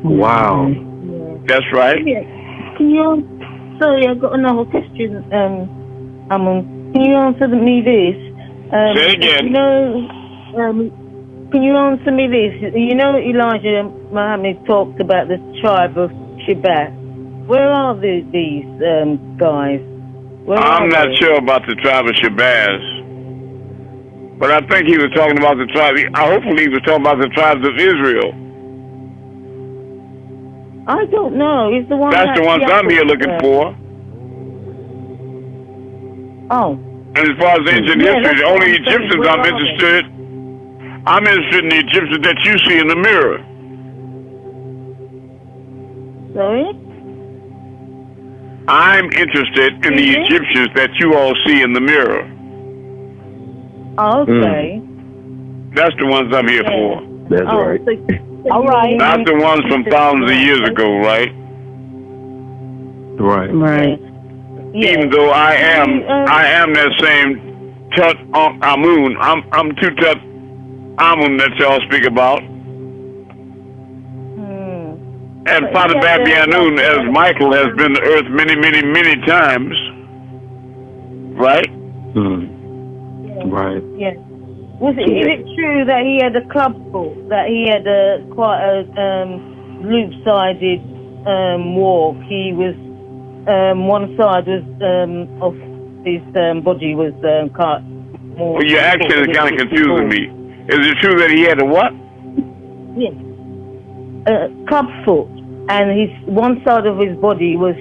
Wow. That's right. Yeah. Can you? Sorry, I've got another question. Can you answer me this? Say it again. You know, can you answer me this? You know, Elijah Muhammad talked about the tribe of Shabbat. Where are these guys? I'm not sure about the tribe of Shabazz, but I think he was talking about the tribe. Hopefully, he was talking about the tribes of Israel. I don't know. It's the one. That's the ones I'm here looking for. Oh. And as far as ancient history, the only Egyptians I'm interested in the Egyptians that you see in the mirror. Sorry? I'm interested in the Egyptians that you all see in the mirror. Okay. That's the ones I'm here for. That's right. All right. Not the ones from thousands of years ago, right? Right. Right. Yeah. Even though I am that same Tut Amun. I'm two Tut Amun that y'all speak about. And Father Babianun, as Michael, has been to earth many, many, many times. Right? Right. Yeah. Is it true that he had a club foot? That he had quite a loop-sided walk? He was one side was of his body was cut. Well, your accent is kind of confusing me. Is it true that he had a what? Yes. Club foot, and his one side of his body was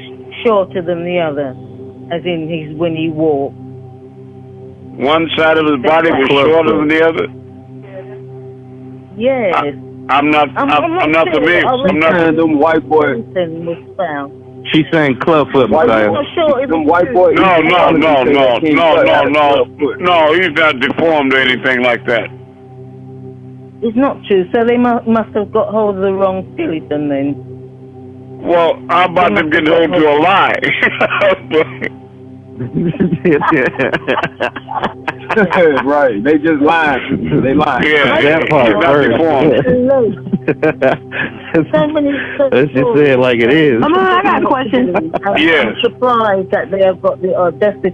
shorter than the other, as in when he walked. One side of his body was shorter than the other? Yes. I'm not familiar. I'm not them white boys. She's saying clubfoot, Messiah. Them white boys. No, he's not deformed or anything like that. It's not true. So they must have got hold of the wrong skeleton then. Well, how about them getting hold to a lie? Right. They just lied. They lied. Yeah, that part Let's just say it like it is. I got a question. Yes. I'm surprised that they have got the audacity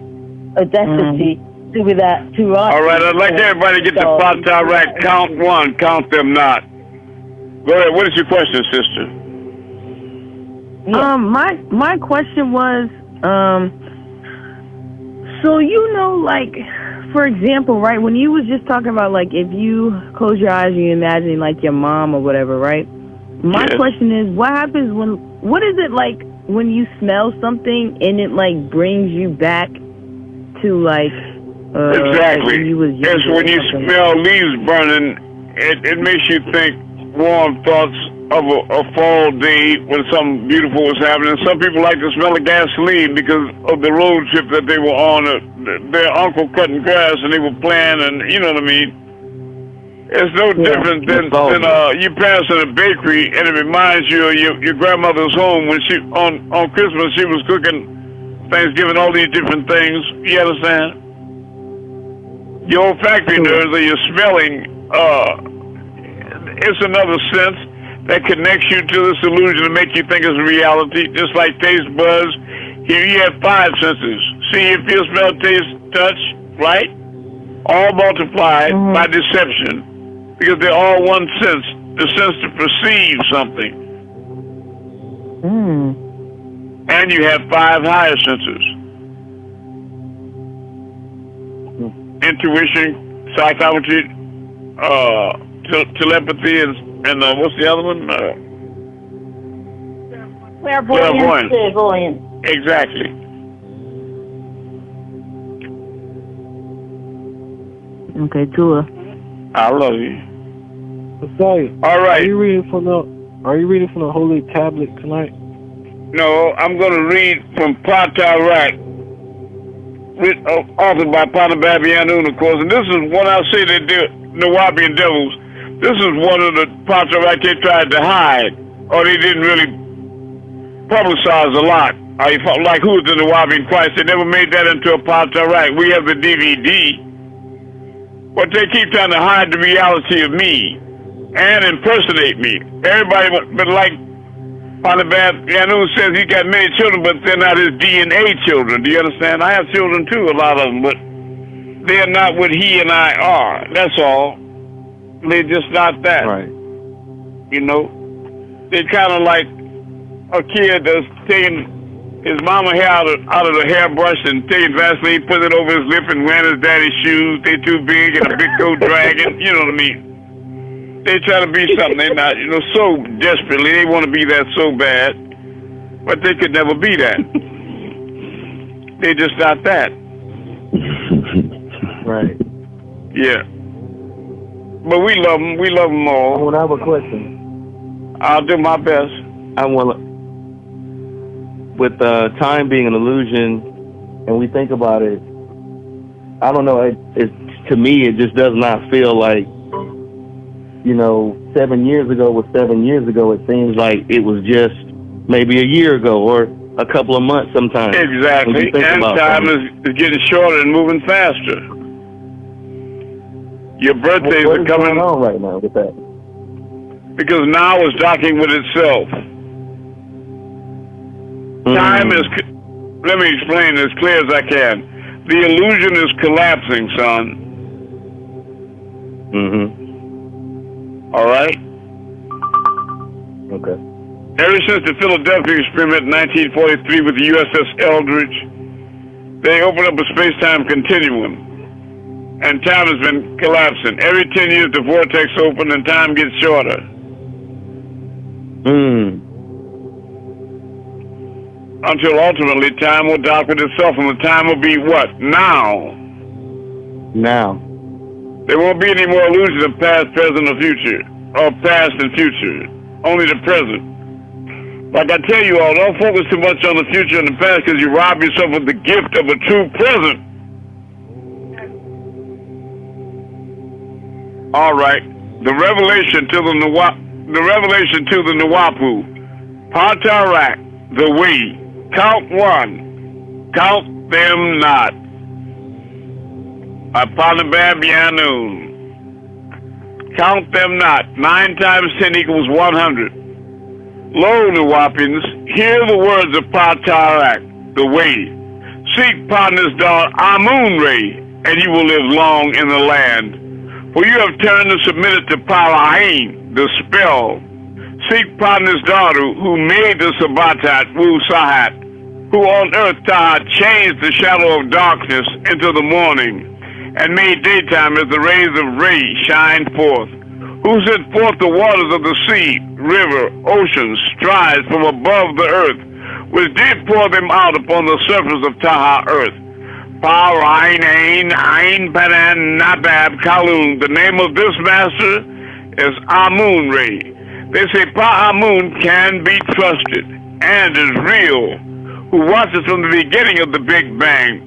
to do that to write. All right, I'd like everybody to get the Fatah right. Count one, count them not. Go ahead. What is your question, sister? Yeah. My question was, so like, for example, right, when you was just talking about, like, if you close your eyes and you imagine, like, your mom or whatever, right? My question is, what happens what is it like when you smell something and it, like, brings you back to, like, exactly. When you was younger? It's when you smell leaves burning, it makes you think warm thoughts of a fall day when something beautiful was happening. Some people like to smell of gasoline because of the road trip that they were on. Their uncle cutting grass and they were playing, and you know what I mean. It's no different than you passing a bakery and it reminds you of your grandmother's home when she on Christmas she was cooking Thanksgiving, all these different things. You understand? Your olfactory nerves, or your smelling, it's another sense that connects you to this illusion to make you think it's a reality, just like taste buds. Here you have 5 senses: see, feel, smell, taste, touch, right? All multiplied by deception, because they're all one sense the sense to perceive something. And you have 5 higher senses. Intuition, psychometry, telepathy, and what's the other one? Clairvoyance. Exactly. Okay, Tua. I love you. Sorry. All right. Are you reading from the Holy Tablet tonight? No, I'm going to read from Patarak, authored by Panabab Yanun, of course. And this is when I say they do Nawabian devils. This is one of the Patarak they tried to hide, or they didn't really publicize a lot. Like who is the Nawabian Christ? They never made that into a Patarak. We have the DVD, but they keep trying to hide the reality of me and impersonate me. Everybody, but like Panabab Yanun says, he got many children, but they're not his DNA children. Do you understand? I have children too, a lot of them, but they're not what he and I are. That's all. They're just not that. Right. You know? They're kind of like a kid that's taking his mama hair out of the hairbrush and taking Vaseline, putting it over his lip and wearing his daddy's shoes. They too big and a big coat dragging. You know what I mean? They try to be something they're not, so desperately. They want to be that so bad, but they could never be that. They're just not that. Right. Yeah. But we love them. We love them all. I want to have a question. I'll do my best. I want to, with time being an illusion, and we think about it, I don't know, to me, it just does not feel like, 7 years ago was 7 years ago. It seems like it was just maybe a year ago or a couple of months sometimes. Exactly. And time is getting shorter and moving faster. Your birthdays are coming on right now with that. Because now is docking with itself. Time is, let me explain as clear as I can. The illusion is collapsing, son. All right? Okay. Ever since the Philadelphia experiment in 1943 with the USS Eldridge, they opened up a space-time continuum, and time has been collapsing. Every 10 years, the vortex opens and time gets shorter. Until ultimately, time will dock with itself, and the time will be what? Now. Now. There won't be any more illusion of past, present, or future, or past and future. Only the present. Like I tell you all, don't focus too much on the future and the past, because you rob yourself of the gift of a true present. All right. The revelation to the Nawapu. Patarak, the way. Count 1. Count them not. Panabab Yanun. Count them not. 9 times 10 equals 100. Lo, Nawapians, hear the words of Patarak, the way. Seek partner's daughter Amun-Rayay, and you will live long in the land. For you have turned and submitted to Palahain, the spell. Seek partner's daughter who made the Sabbatat, Wu Sahat, who on earth Tahat changed the shadow of darkness into the morning, and made daytime as the rays of Ray shine forth, who sent forth the waters of the sea, river, oceans, strides from above the earth, which did pour them out upon the surface of Taha earth. Pa-Rain, Ain, Panan, Nabab, Kalun. The name of this master is Amun-Rayay. They say Pa-Amun can be trusted and is real, who watches from the beginning of the Big Bang.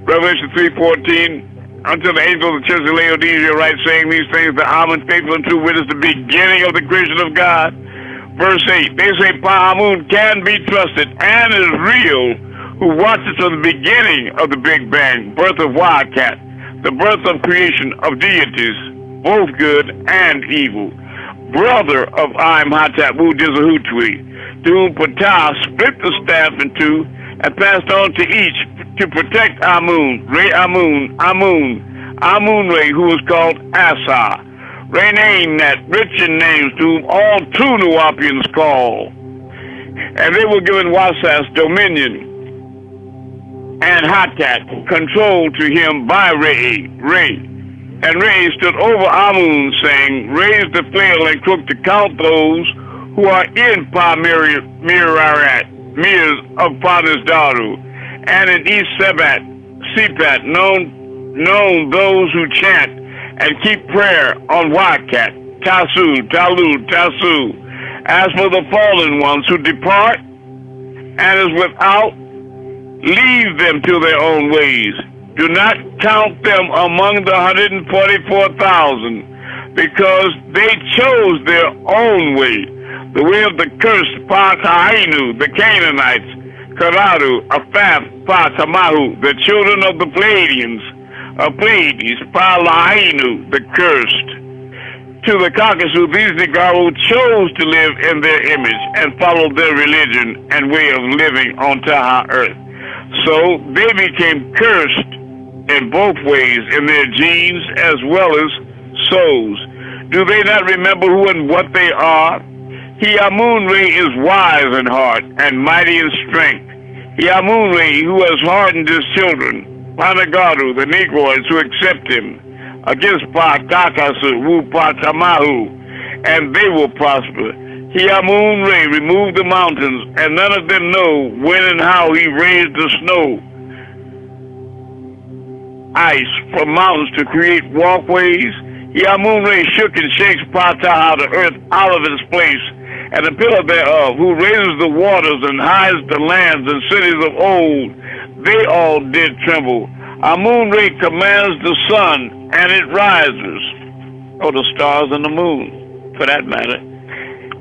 Revelation 3:14, until the angel of the church of Laodicea writes, saying these things, the Amun, faithful and true witness, the beginning of the creation of God. Verse 8, they say Pa-Amun can be trusted and is real, who watches from the beginning of the Big Bang, birth of Wildcat, the birth of creation of deities, both good and evil, brother of Imhotep, Wu Dizahutwi, to whom Ptah split the staff in two and passed on to each to protect Amun-Rayay, who was called Asa. rename that rich in names, to whom all true Nuwapians call. And they were given Wasas dominion and Hatat, control to him by Ray. And Ray stood over Amun, saying, raise the flail and crook to count those who are in Mirarat, Mirs of Panas Daru, and in East Sepat, known those who chant and keep prayer on Wakat, Tasu. As for the fallen ones who depart and is without, leave them to their own ways. Do not count them among the 144,000, because they chose their own way, the way of the cursed Pakainu, the Canaanites, Karadu, Aphath, Patamahu, the children of the Pleiadians, Pleiades, Palainu, the cursed. To the Caucasus, these Negaru chose to live in their image and follow their religion and way of living on Taha earth. So they became cursed in both ways, in their genes as well as souls. Do they not remember who and what they are? He Amun-Rayay is wise in heart and mighty in strength. He Amun-Rayay, who has hardened his children, Panagaru, the Negroids who accept him, against Patakasu, Wu Patamahu, and they will prosper. He Amun-Rayay removed the mountains, and none of them know when and how he raised the snow, ice from mountains to create walkways. He Amun-Rayay shook and shakes Pataha, the earth, out of its place, and the pillar thereof, who raises the waters and hides the lands and cities of old, they all did tremble. Amun-Rayay commands the sun, and it rises, or the stars and the moon, for that matter.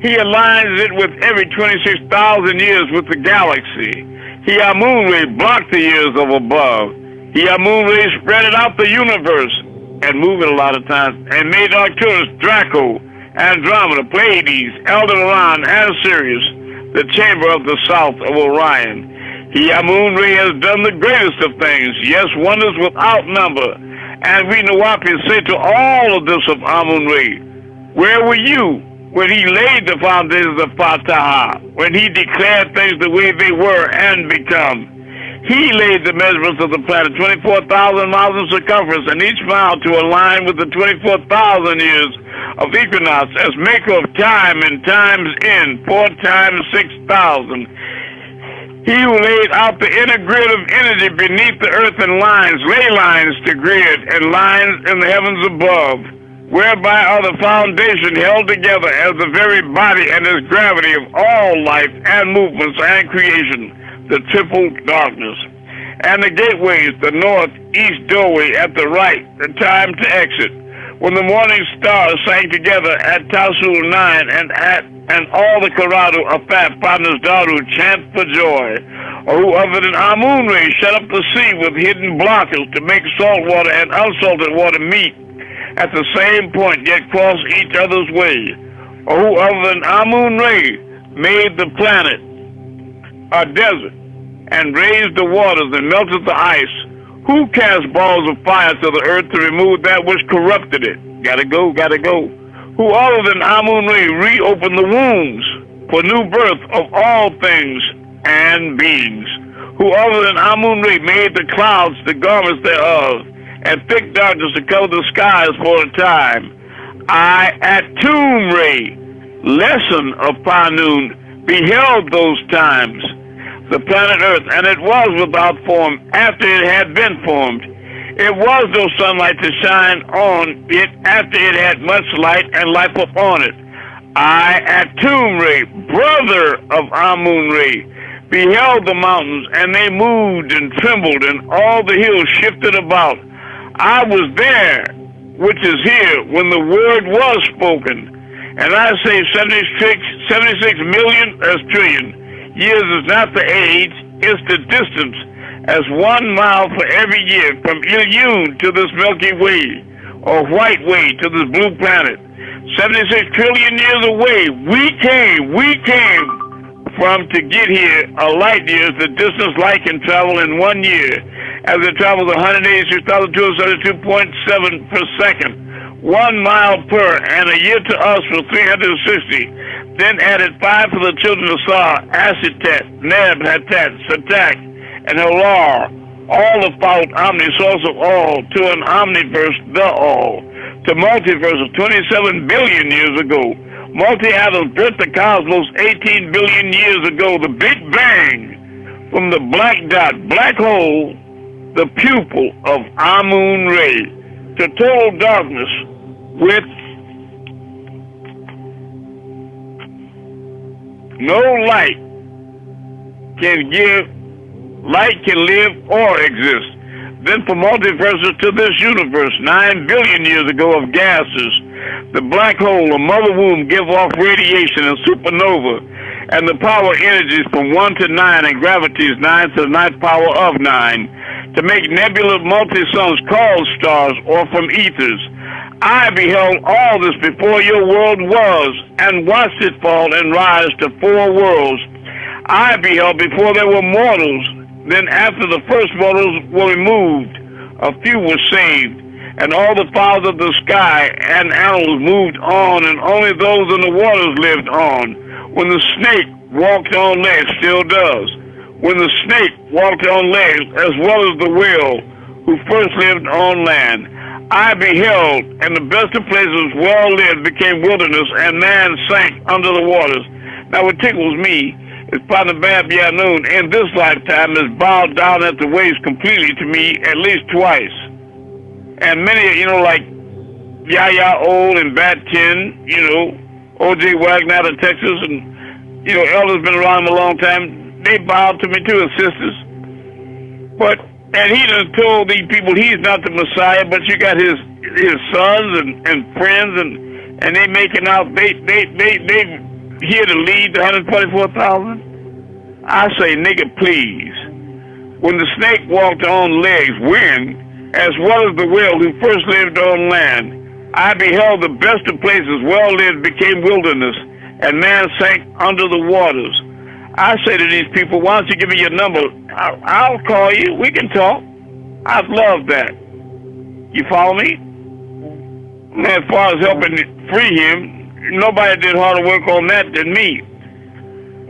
He aligns it with every 26,000 years with the galaxy. He Amun-Rayay blocked the years of above. He Amun-Rayay spread it out the universe, and moved it a lot of times, and made Arcturus, Draco, Andromeda, Pleiades, Aldebaran, and Sirius, the chamber of the south of Orion. He Amun-Rayay has done the greatest of things, yes, wonders without number. And we Nuwapians say to all of this of Amun-Rayay, where were you when he laid the foundations of Pataha, when he declared things the way they were and become? He laid the measurements of the planet, 24,000 miles in circumference, and each mile to align with the 24,000 years of equinox, as maker of time and time's end, 4 times 6,000. He who laid out the inner grid of energy beneath the earth in lines, ley lines to grid, and lines in the heavens above, whereby are the foundation held together as the very body and its gravity of all life and movements and creation, the triple darkness. And the gateways, the north, east doorway at the right, the time to exit. When the morning stars sang together at Tasul 9 and all the Karadu, Afat, Panas Daru chant for joy, or who other than Amun-Rayay shut up the sea with hidden blockers to make salt water and unsalted water meet at the same point, yet cross each other's way, or who other than Amun-Rayay made the planet a desert and raised the waters and melted the ice. Who cast balls of fire to the earth to remove that which corrupted it? Gotta go. Who other than Amun-Rayay reopened the wombs for new birth of all things and beings? Who other than Amun-Rayay made the clouds the garments thereof, and thick darkness to cover the skies for a time? I, Atum-Rayay, lesson of Panun, beheld those times, the planet Earth, and it was without form after it had been formed. It was no sunlight to shine on it after it had much light and life upon it. I, Atum-Rayay, brother of Amun-Rayay, beheld the mountains, and they moved and trembled, and all the hills shifted about. I was there, which is here, when the word was spoken. And I say 76 million, as trillion. Years is not the age, it's the distance, as 1 mile for every year, from Ilion to this Milky Way, or White Way to this blue planet. 76 trillion years away, we came from to get here. A light year is the distance light can travel in 1 year, as it travels 186,272.7 per second. 1 mile per, and a year to us was 360. Then added 5 for the children of Sar, Ashitat, Neb, Hatat, Satak, and Halar, all the fault omni, source of all, to an omniverse, the all, to multiverse of 27 billion years ago. Multi-atoms built the cosmos 18 billion years ago, the Big Bang, from the black dot, black hole, the pupil of Amun-Rayay, to total darkness with no light can live or exist. Then from multiverses to this universe, 9 billion years ago of gases, the black hole, a mother womb, give off radiation and supernova, and the power energies from 1 to 9 and gravity is 9 to the 9th power of 9, to make nebula multi-suns called stars or from ethers. I beheld all this before your world was, and watched it fall and rise to 4 worlds. I beheld before there were mortals. Then after the first mortals were removed, a few were saved, and all the fowls of the sky and animals moved on, and only those in the waters lived on. When the snake walked on legs, still does. When the snake walked on legs, as well as the whale, who first lived on land. I beheld, and the best of places well lived became wilderness, and man sank under the waters. Now what tickles me is Panabab Yanun in this lifetime is bowed down at the waist completely to me at least twice. And many, like Yaya Old and Bat 10, O.J. Wagner out of Texas, and, elders been around a long time, they bowed to me too as sisters. And he done told these people he's not the Messiah, but you got his sons and friends, and they making out, they here to lead the 144,000. I say, nigga, please. When the snake walked on legs, when, as well as the whale who first lived on land, I beheld the best of places well lived became wilderness, and man sank under the waters. I say to these people, why don't you give me your number? I'll call you. We can talk. I'd love that. You follow me? As far as helping free him, nobody did harder work on that than me.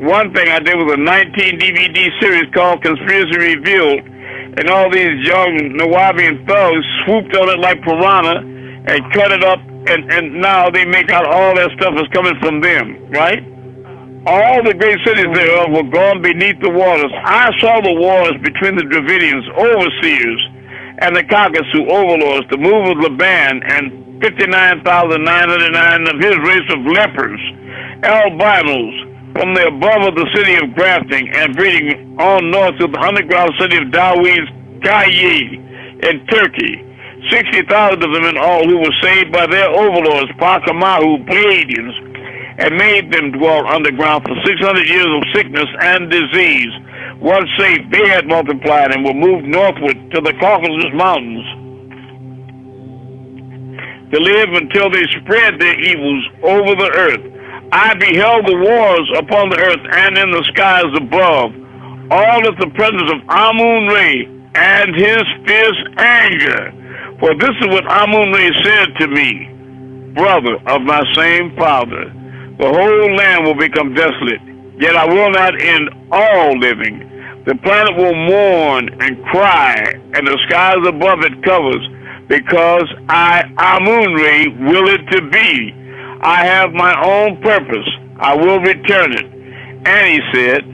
One thing I did was a 19 DVD series called Conspiracy Revealed, and all these young Nawabian thugs swooped on it like piranha and cut it up, and now they make out all that stuff is coming from them, right? All the great cities thereof were gone beneath the waters. I saw the wars between the Dravidians, overseers, and the Caucasus overlords, the move of Laban, and 59,909 of his race of lepers, albinos, from the above of the city of grafting, and breeding on north to the underground city of Dawi's Kayi in Turkey. 60,000 of them in all who were saved by their overlords, Pakamahu, Pleiadians, and made them dwell underground for 600 years of sickness and disease. Once safe, they had multiplied and were moved northward to the Caucasus Mountains to live until they spread their evils over the earth. I beheld the wars upon the earth and in the skies above, all at the presence of Amun-Rayay and his fierce anger. For this is what Amun-Rayay said to me, brother of my same father, the whole land will become desolate, yet I will not end all living. The planet will mourn and cry, and the skies above it covers, because I, Amun-Rayay, will it to be. I have my own purpose. I will return it. And he said,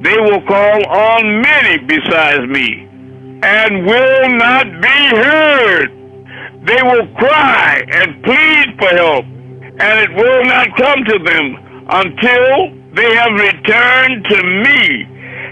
they will call on many besides me, and will not be heard. They will cry and plead for help, and it will not come to them until they have returned to me.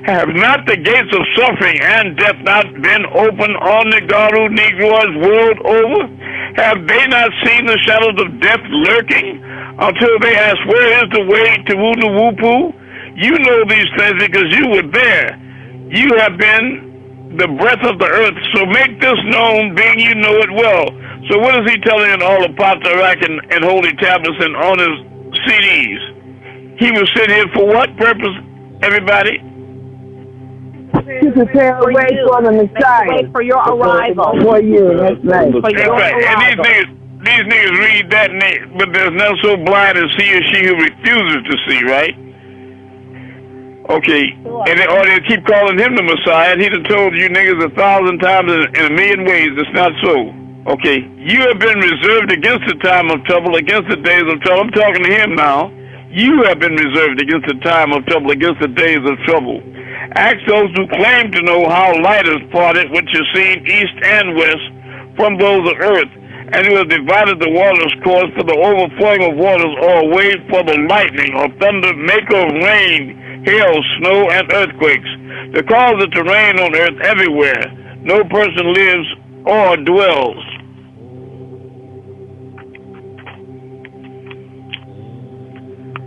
Have not the gates of suffering and death not been open on the Garu Negroes world over? Have they not seen the shadows of death lurking until they ask, where is the way to Wunuwupu? You know these things because you were there. You have been the breath of the earth, so make this known, being you know it well. So what is he telling in all the Patarak and holy tablets and on his CDs? He was sent here for what purpose, everybody? To prepare a way for the Messiah. For your arrival. For you, that's right. For your arrival. And these niggas read that, but there's none so blind as he or she who refuses to see, right? Okay, or they keep calling him the Messiah, and he'd have told you niggas 1,000 times in a million ways it's not so. Okay, you have been reserved against the time of trouble, against the days of trouble. I'm talking to him now. You have been reserved against the time of trouble, against the days of trouble. Ask those who claim to know how light is parted, which is seen east and west, from those of earth, and who have divided the waters' course for the overflowing of waters, or a way for the lightning, or thunder, maker of rain, hail, snow, and earthquakes, to cause it to rain on earth everywhere. No person lives or dwells.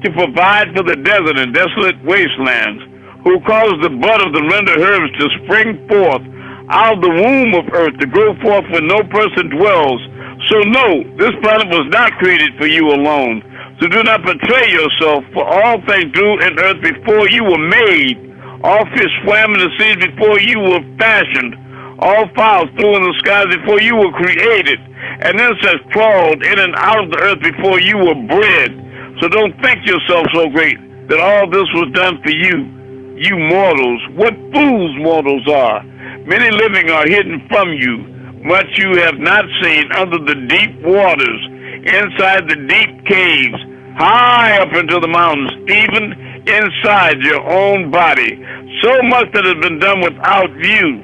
To provide for the desert and desolate wastelands, who caused the bud of the render herbs to spring forth out of the womb of earth, to grow forth where no person dwells. So no, this planet was not created for you alone. So do not betray yourself, for all things grew in earth before you were made. All fish swam in the seas before you were fashioned. All fowls flew in the skies before you were created. And insects crawled in and out of the earth before you were bred. So don't think yourself so great that all this was done for you, you mortals. What fools mortals are! Many living are hidden from you. Much you have not seen under the deep waters, inside the deep caves, high up into the mountains, even inside your own body. So much that has been done without you.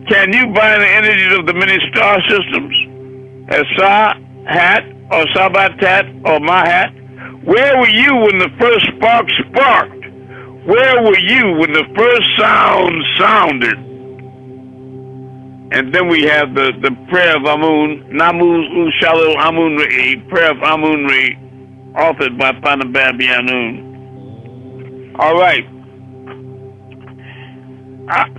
Can you buy the energies of the many star systems? As Sa-Hat, or Sabatat, or Mahat? Where were you when the first spark sparked? Where were you when the first sound sounded? And then we have the prayer of Amun, Namu Shalil Amun-Rayay, prayer of Amun-Rayay, authored by Panabab Yanun. All right.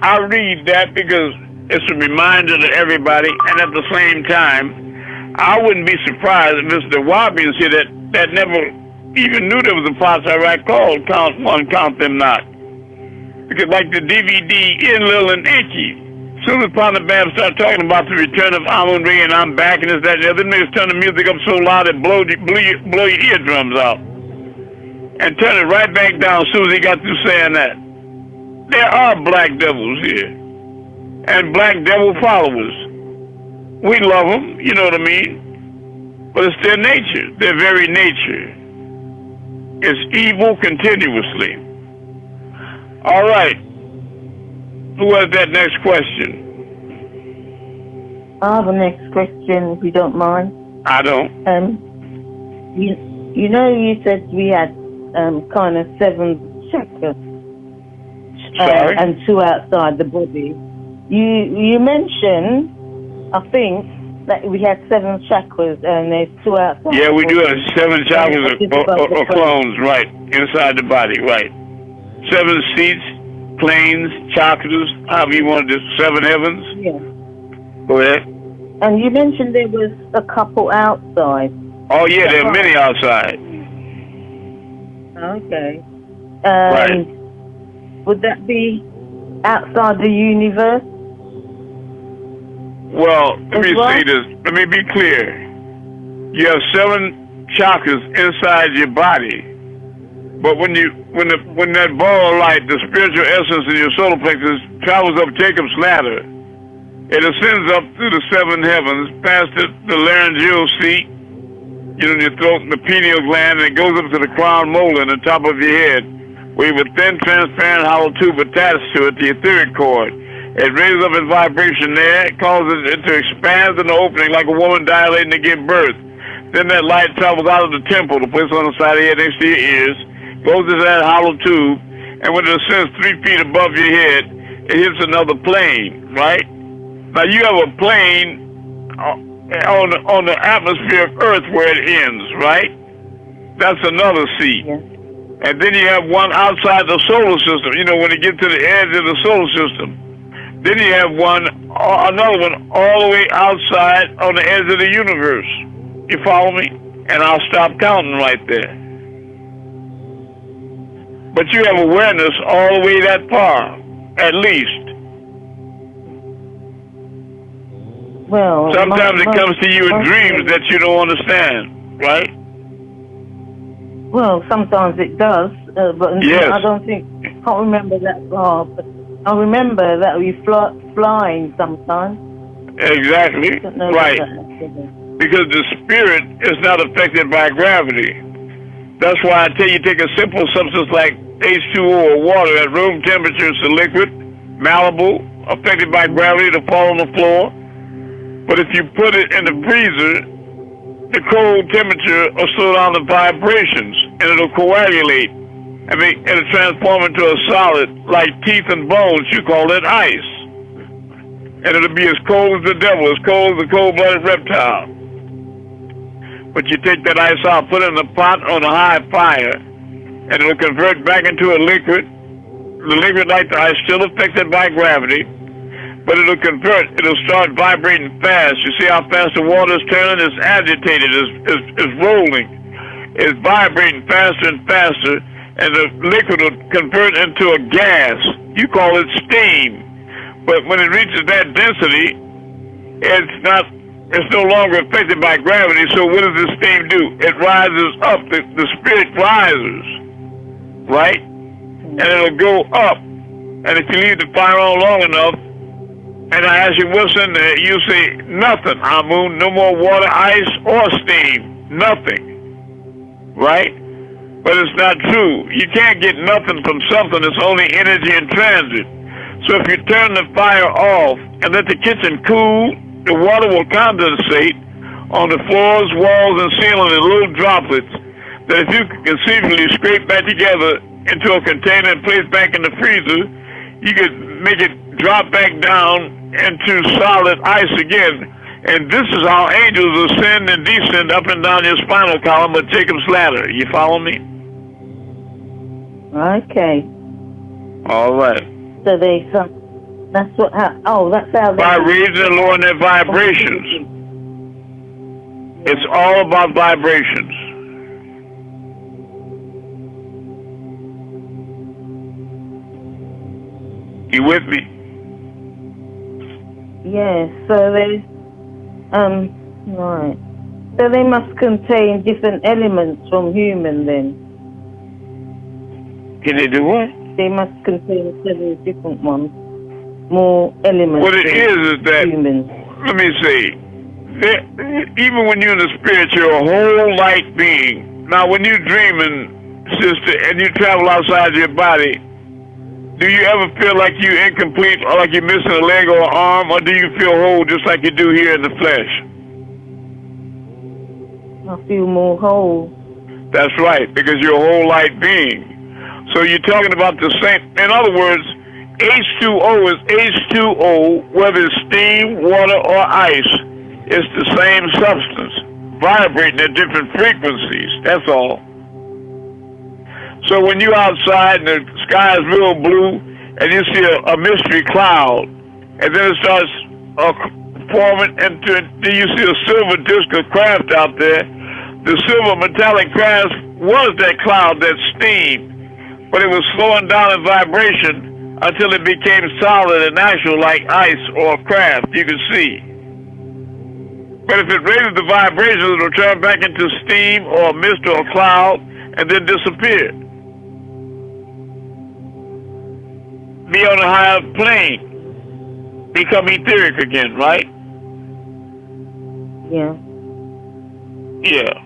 I read that because it's a reminder to everybody, and at the same time, I wouldn't be surprised if Mr. Wabians here that never even knew there was a Potsdam called Count One, Count Them Not. Because like the DVD Enlil and Enki, as soon as Panabab started talking about the return of Amun-Rayay and I'm back and this, that, and the other, them niggas turn the music up so loud it blow your eardrums out. And turn it right back down as soon as he got through saying that. There are black devils here. And black devil followers. We love them, you know what I mean? But it's their nature, their very nature. It's evil continuously. All right. Who has that next question? I have a next question, if you don't mind. I don't. You know, you said we had kind of 7 chakras. Sorry? And 2 outside the body. You mentioned, I think, that we had 7 chakras and there's 2 outside. Yeah, we do have 7 chakras or clones, right, inside the body, right. 7 seats, planes, chakras, however you want to do, 7 heavens. Yeah. Go ahead. And you mentioned there was a couple outside. Oh, yeah, there are many outside. Okay. Right. Would that be outside the universe? Well, let me say this. Let me be clear. You have 7 chakras inside your body, but when that ball of light, the spiritual essence in your solar plexus, travels up Jacob's ladder, it ascends up through the 7 heavens, past the laryngeal seat, you know, in your throat, and the pineal gland, and it goes up to the crown molar in the top of your head, where you have a thin, transparent, hollow tube attached to it, the etheric cord. It raises up in vibration there. It causes it to expand in the opening like a woman dilating to give birth. Then that light travels out of the temple, the place on the side of your head next to your ears, goes into that hollow tube, and when it ascends 3 feet above your head, it hits another plane, right? Now you have a plane on the atmosphere of Earth where it ends, right? That's another seat. Yeah. And then you have one outside the solar system, you know, when it gets to the edge of the solar system. Then you have another one all the way outside on the edge of the universe. You follow me? And I'll stop counting right there. But you have awareness all the way that far, at least. Well, sometimes it comes to you in dreams that you don't understand, right? Well, sometimes it does, but yes. I can't remember that far. But I remember that we flying sometimes. Exactly, right. Because the spirit is not affected by gravity. That's why I tell you, take a simple substance like H2O or water at room temperature, it's a liquid, malleable, affected by gravity to fall on the floor. But if you put it in the freezer, the cold temperature will slow down the vibrations, and it'll coagulate. I mean, it'll transform into a solid, like teeth and bones. You call it ice. And it'll be as cold as the devil, as cold as the cold-blooded reptile. But you take that ice out, put it in a pot on a high fire, and it'll convert back into a liquid. The liquid, like the ice, still affected by gravity, but it'll convert. It'll start vibrating fast. You see how fast the water is turning? It's agitated. It's rolling. It's vibrating faster and faster, and the liquid will convert into a gas. You call it steam. But when it reaches that density, it's no longer affected by gravity. So what does this steam do? It rises up. The spirit rises, right? And it'll go up. And if you leave the fire on long enough, and I ask you what's in there, you say nothing, Amun, no more water, ice, or steam, nothing, right? But it's not true. You can't get nothing from something. It's only energy in transit. So if you turn the fire off and let the kitchen cool, the water will condensate on the floors, walls, and ceiling in little droplets that if you conceivably scrape back together into a container and place back in the freezer, you could make it drop back down into solid ice again. And this is how angels ascend and descend up and down your spinal column of Jacob's ladder. You follow me? Okay. All right. So that's how by raising and lowering their vibrations. It's all about vibrations. You with me? Yes. So there's right. So they must contain different elements from human then. Can they do what? They must contain several different ones. More elements. What it is that, humans. let me say, even when you're in the spirit, you're a whole light being. Now, when you're dreaming, sister, and you travel outside your body, do you ever feel like you're incomplete or like you're missing a leg or an arm, or do you feel whole just like you do here in the flesh? I feel more whole. That's right, because you're a whole light being. So you're talking about the same. In other words, H2O is H2O, whether it's steam, water, or ice. It's the same substance, vibrating at different frequencies. That's all. So when you're outside and the sky is real blue, and you see a mystery cloud, and then it starts forming into, then you see a silver disc of craft out there. The silver metallic craft was that cloud, that steam, but it was slowing down in vibration until it became solid and natural like ice or craft, you can see. But if it raises the vibrations, it'll turn back into steam or a mist or a cloud and then disappear. Be on a higher plane, become etheric again, right? Yeah. Yeah.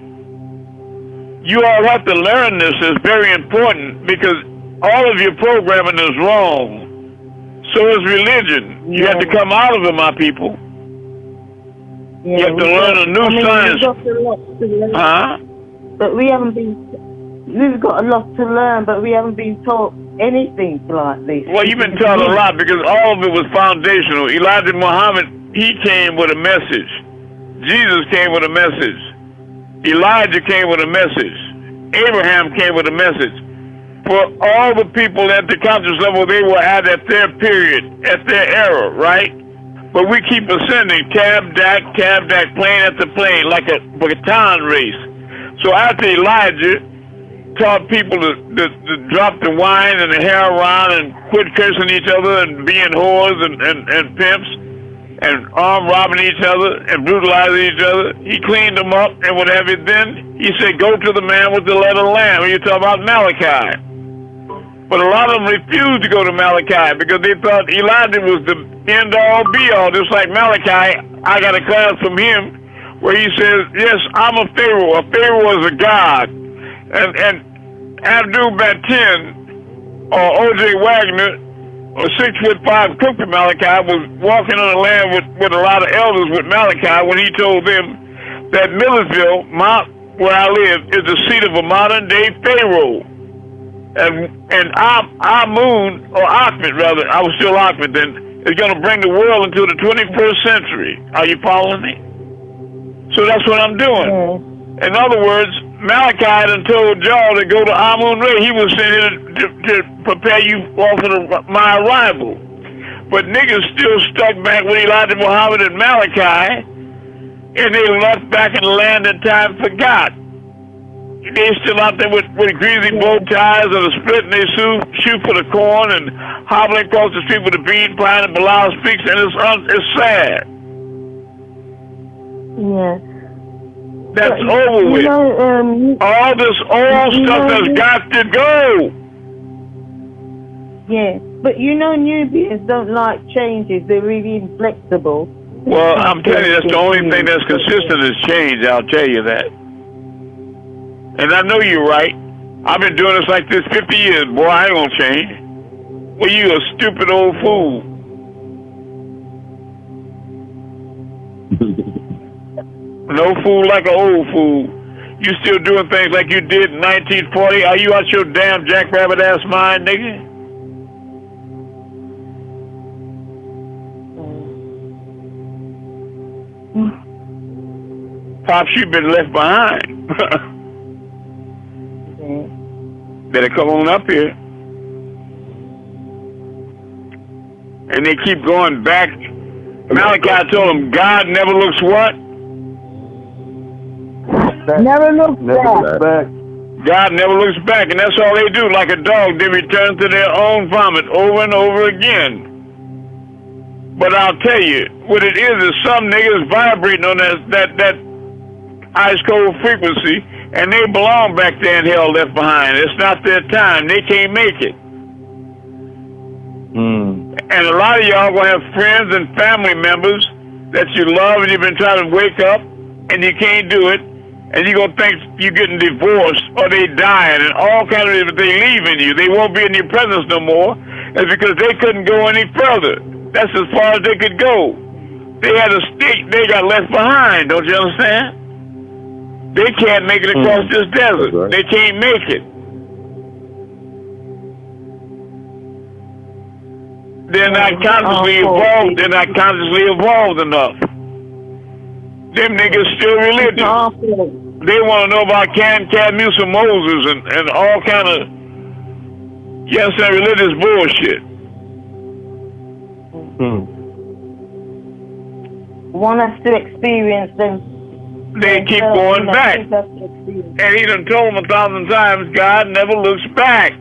You all have to learn this. It's very important because all of your programming is wrong. So is religion. You have to come out of it, my people. Yeah, you have to learn a new science. But we've got a lot to learn, but we haven't been taught anything like this. Well, you've been taught a lot because all of it was foundational. Elijah Muhammad, he came with a message. Jesus came with a message. Elijah came with a message. Abraham came with a message. For all the people at the conscious level, they were at their period, at their era, right? But we keep ascending, tab, dac, plane after plane, like a baton race. So after Elijah taught people to drop the wine and the heroin and quit cursing each other and being whores and pimps, and armed robbing each other and brutalizing each other. He cleaned them up and what have you. Then he said, go to the man with the letter lamb. When you talk about Malachi. But a lot of them refused to go to Malachi because they thought Elijah was the end-all, be-all. Just like Malachi, I got a class from him where he says, yes, I'm a Pharaoh. A Pharaoh is a god. And Abdul Batin or O.J. Wagner, a 6'5" cook for Malachi, was walking on the land with a lot of elders with Malachi when he told them that Millersville, where I live, is the seat of a modern-day Pharaoh. And Amun, or Ahmed rather, I was still Ahmed then, is going to bring the world into the 21st century. Are you following me? So that's what I'm doing. In other words, Malachi had told y'all to go to Amun-Rayay. He was sent here to prepare you all for my arrival. But niggas still stuck back with Elijah Muhammad and Malachi, and they left back in the land and time forgot. They still out there with greasy bow ties and a split, and they shoot for the corn and hobbling across the street with a bean pie and Bilal speaks, and it's sad. Yeah. That's over with. All this old stuff has got to go. Yeah, but Nubians don't like changes. They're really inflexible. Well, I'm telling you, that's the only thing that's consistent is change. I'll tell you that. And I know you're right. I've been doing this like this 50 years. Boy, I ain't gonna change. Well, you a stupid old fool. No fool like an old fool. You still doing things like you did in 1940? Are you out your damn jackrabbit ass mind, nigga? Pops, you been left behind. Better come on up here. And they keep going back. Malachi told them, God never looks what? Never looks back. God never looks back, and that's all they do. Like a dog, they return to their own vomit over and over again. But I'll tell you, what it is some niggas vibrating on that ice cold frequency, and they belong back there in hell left behind. It's not their time. They can't make it. And a lot of y'all gonna have friends and family members that you love and you've been trying to wake up and you can't do it, and you're gonna think you're getting divorced or they dying and all kinds of, they leaving you. They won't be in your presence no more. It's because they couldn't go any further. That's as far as they could go. They had a stick, they got left behind, don't you understand? They can't make it across this desert. Right. They can't make it. They're not consciously evolved. They're not consciously evolved enough. Them niggas still religious. They want to know about Musa Moses and all kind of, yes, and religious bullshit. Want us to experience them. They keep going back. And he done told them 1,000 times, God never looks back.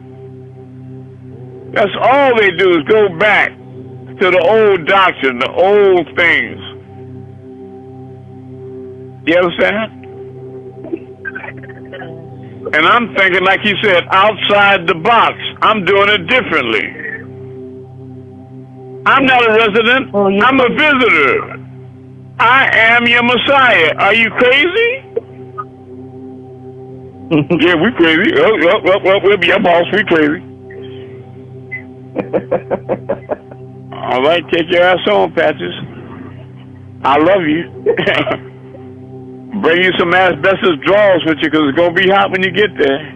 That's all they do is go back to the old doctrine, the old things. You understand? And I'm thinking, like he said, outside the box. I'm doing it differently. I'm not a resident. I'm a visitor. I am your Messiah. Are you crazy? Yeah, we crazy. We'll be your boss. We crazy. All right, take your ass on, Patches. I love you. Bring you some asbestos drawers with you, because it's going to be hot when you get there.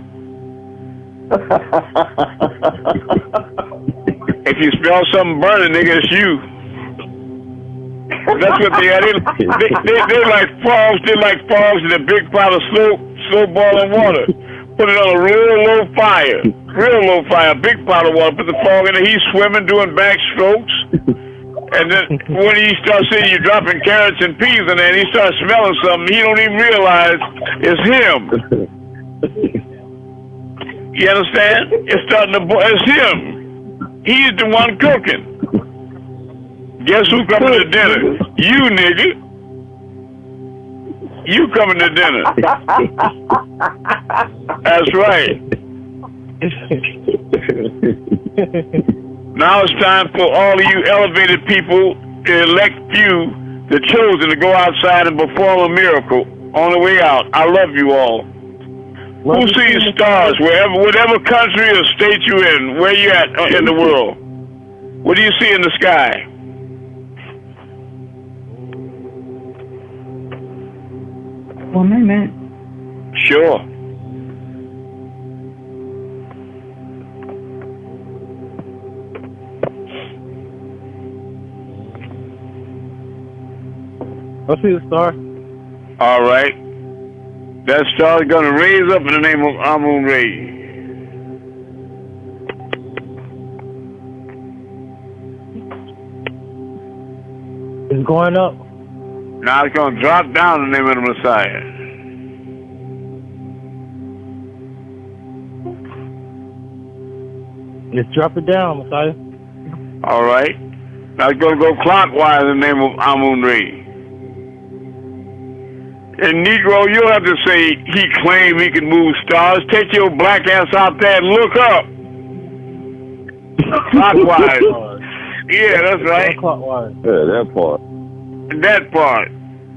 If you smell something burning, nigga, it's you. That's what they are. They like frogs. They like frogs in a big pot of slow boiling water. Put it on a real low fire, big pot of water. Put the frog in it. He's swimming, doing backstrokes. And then when he starts seeing you dropping carrots and peas in there, and he starts smelling something, he don't even realize it's him. You understand? It's starting to boil. It's him. He's the one cooking. Guess who coming to dinner? You, nigga. You coming to dinner. That's right. Now it's time for all of you elevated people, the elect few, the chosen, to go outside and perform a miracle on the way out. I love you all. Who sees stars whatever country or state you in? Where you at in the world? What do you see in the sky? One moment. Sure. I see the star. All right. That star is going to raise up in the name of Amun-Rayay. It's going up. Now it's going to drop down in the name of the Messiah. Let's drop it down, Messiah. All right. Now it's going to go clockwise in the name of Amun-Rayay. And Negro, you'll have to say he claimed he can move stars. Take your black ass out there and look up. Clockwise. Yeah, that's right. Clockwise. Yeah, that part. That part.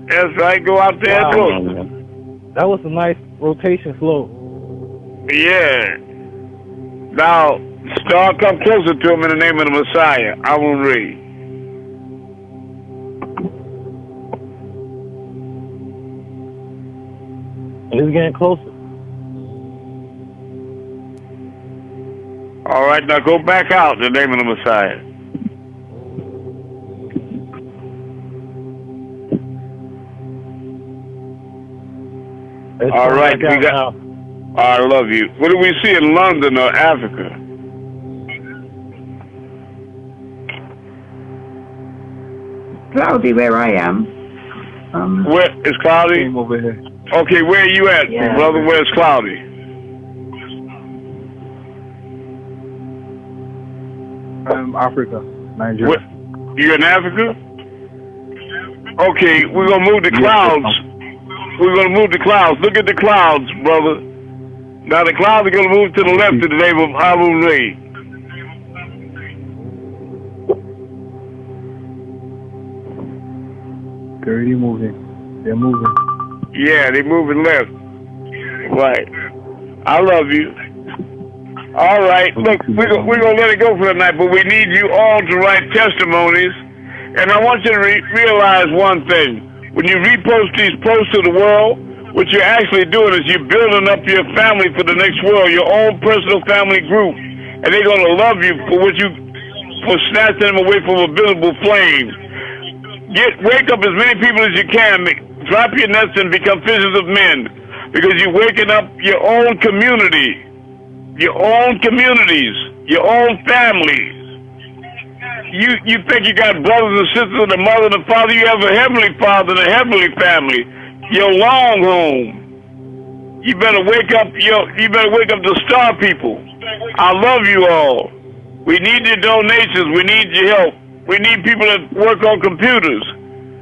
That's right. Go out there and look. That was a nice rotation slope. Yeah. Now, star, come closer to him in the name of the Messiah. Amun-Rayay. It's getting closer. All right, now go back out in the name of the Messiah. All right, we got. I love you. What do we see in London or Africa? Cloudy where I am. Where is cloudy? Over here. Okay, where are you at, brother? Where's cloudy? Africa, Nigeria. You in Africa? Okay, we're gonna move the clouds. We're gonna move the clouds. Look at the clouds, brother. Now the clouds are gonna move to the left in the name of Amun-Rayay. They're already moving. They're moving. Yeah, they're moving left. Right. I love you. All right. Look, we're going to let it go for the night, but we need you all to write testimonies. And I want you to realize one thing. When you repost these posts to the world, what you're actually doing is you're building up your family for the next world, your own personal family group. And they're going to love you for snatching them away from a visible flame. Wake up as many people as you can. Drop your nets and become fishers of men, because you're waking up your own community, your own communities, your own families. You think you got brothers and sisters and a mother and a father. You have a heavenly father and a heavenly family. Your long home. You better wake up the star people. I love you all. We need your donations. We need your help. We need people that work on computers.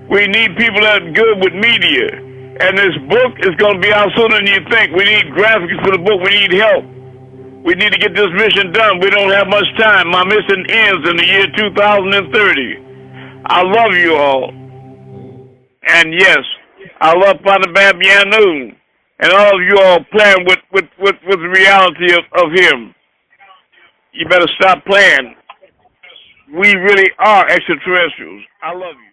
We need people that are good with media. And this book is going to be out sooner than you think. We need graphics for the book. We need help. We need to get this mission done. We don't have much time. My mission ends in the year 2030. I love you all. And yes, I love Father Bab Yanun. And all of you all playing with the reality of him. You better stop playing. We really are extraterrestrials. I love you.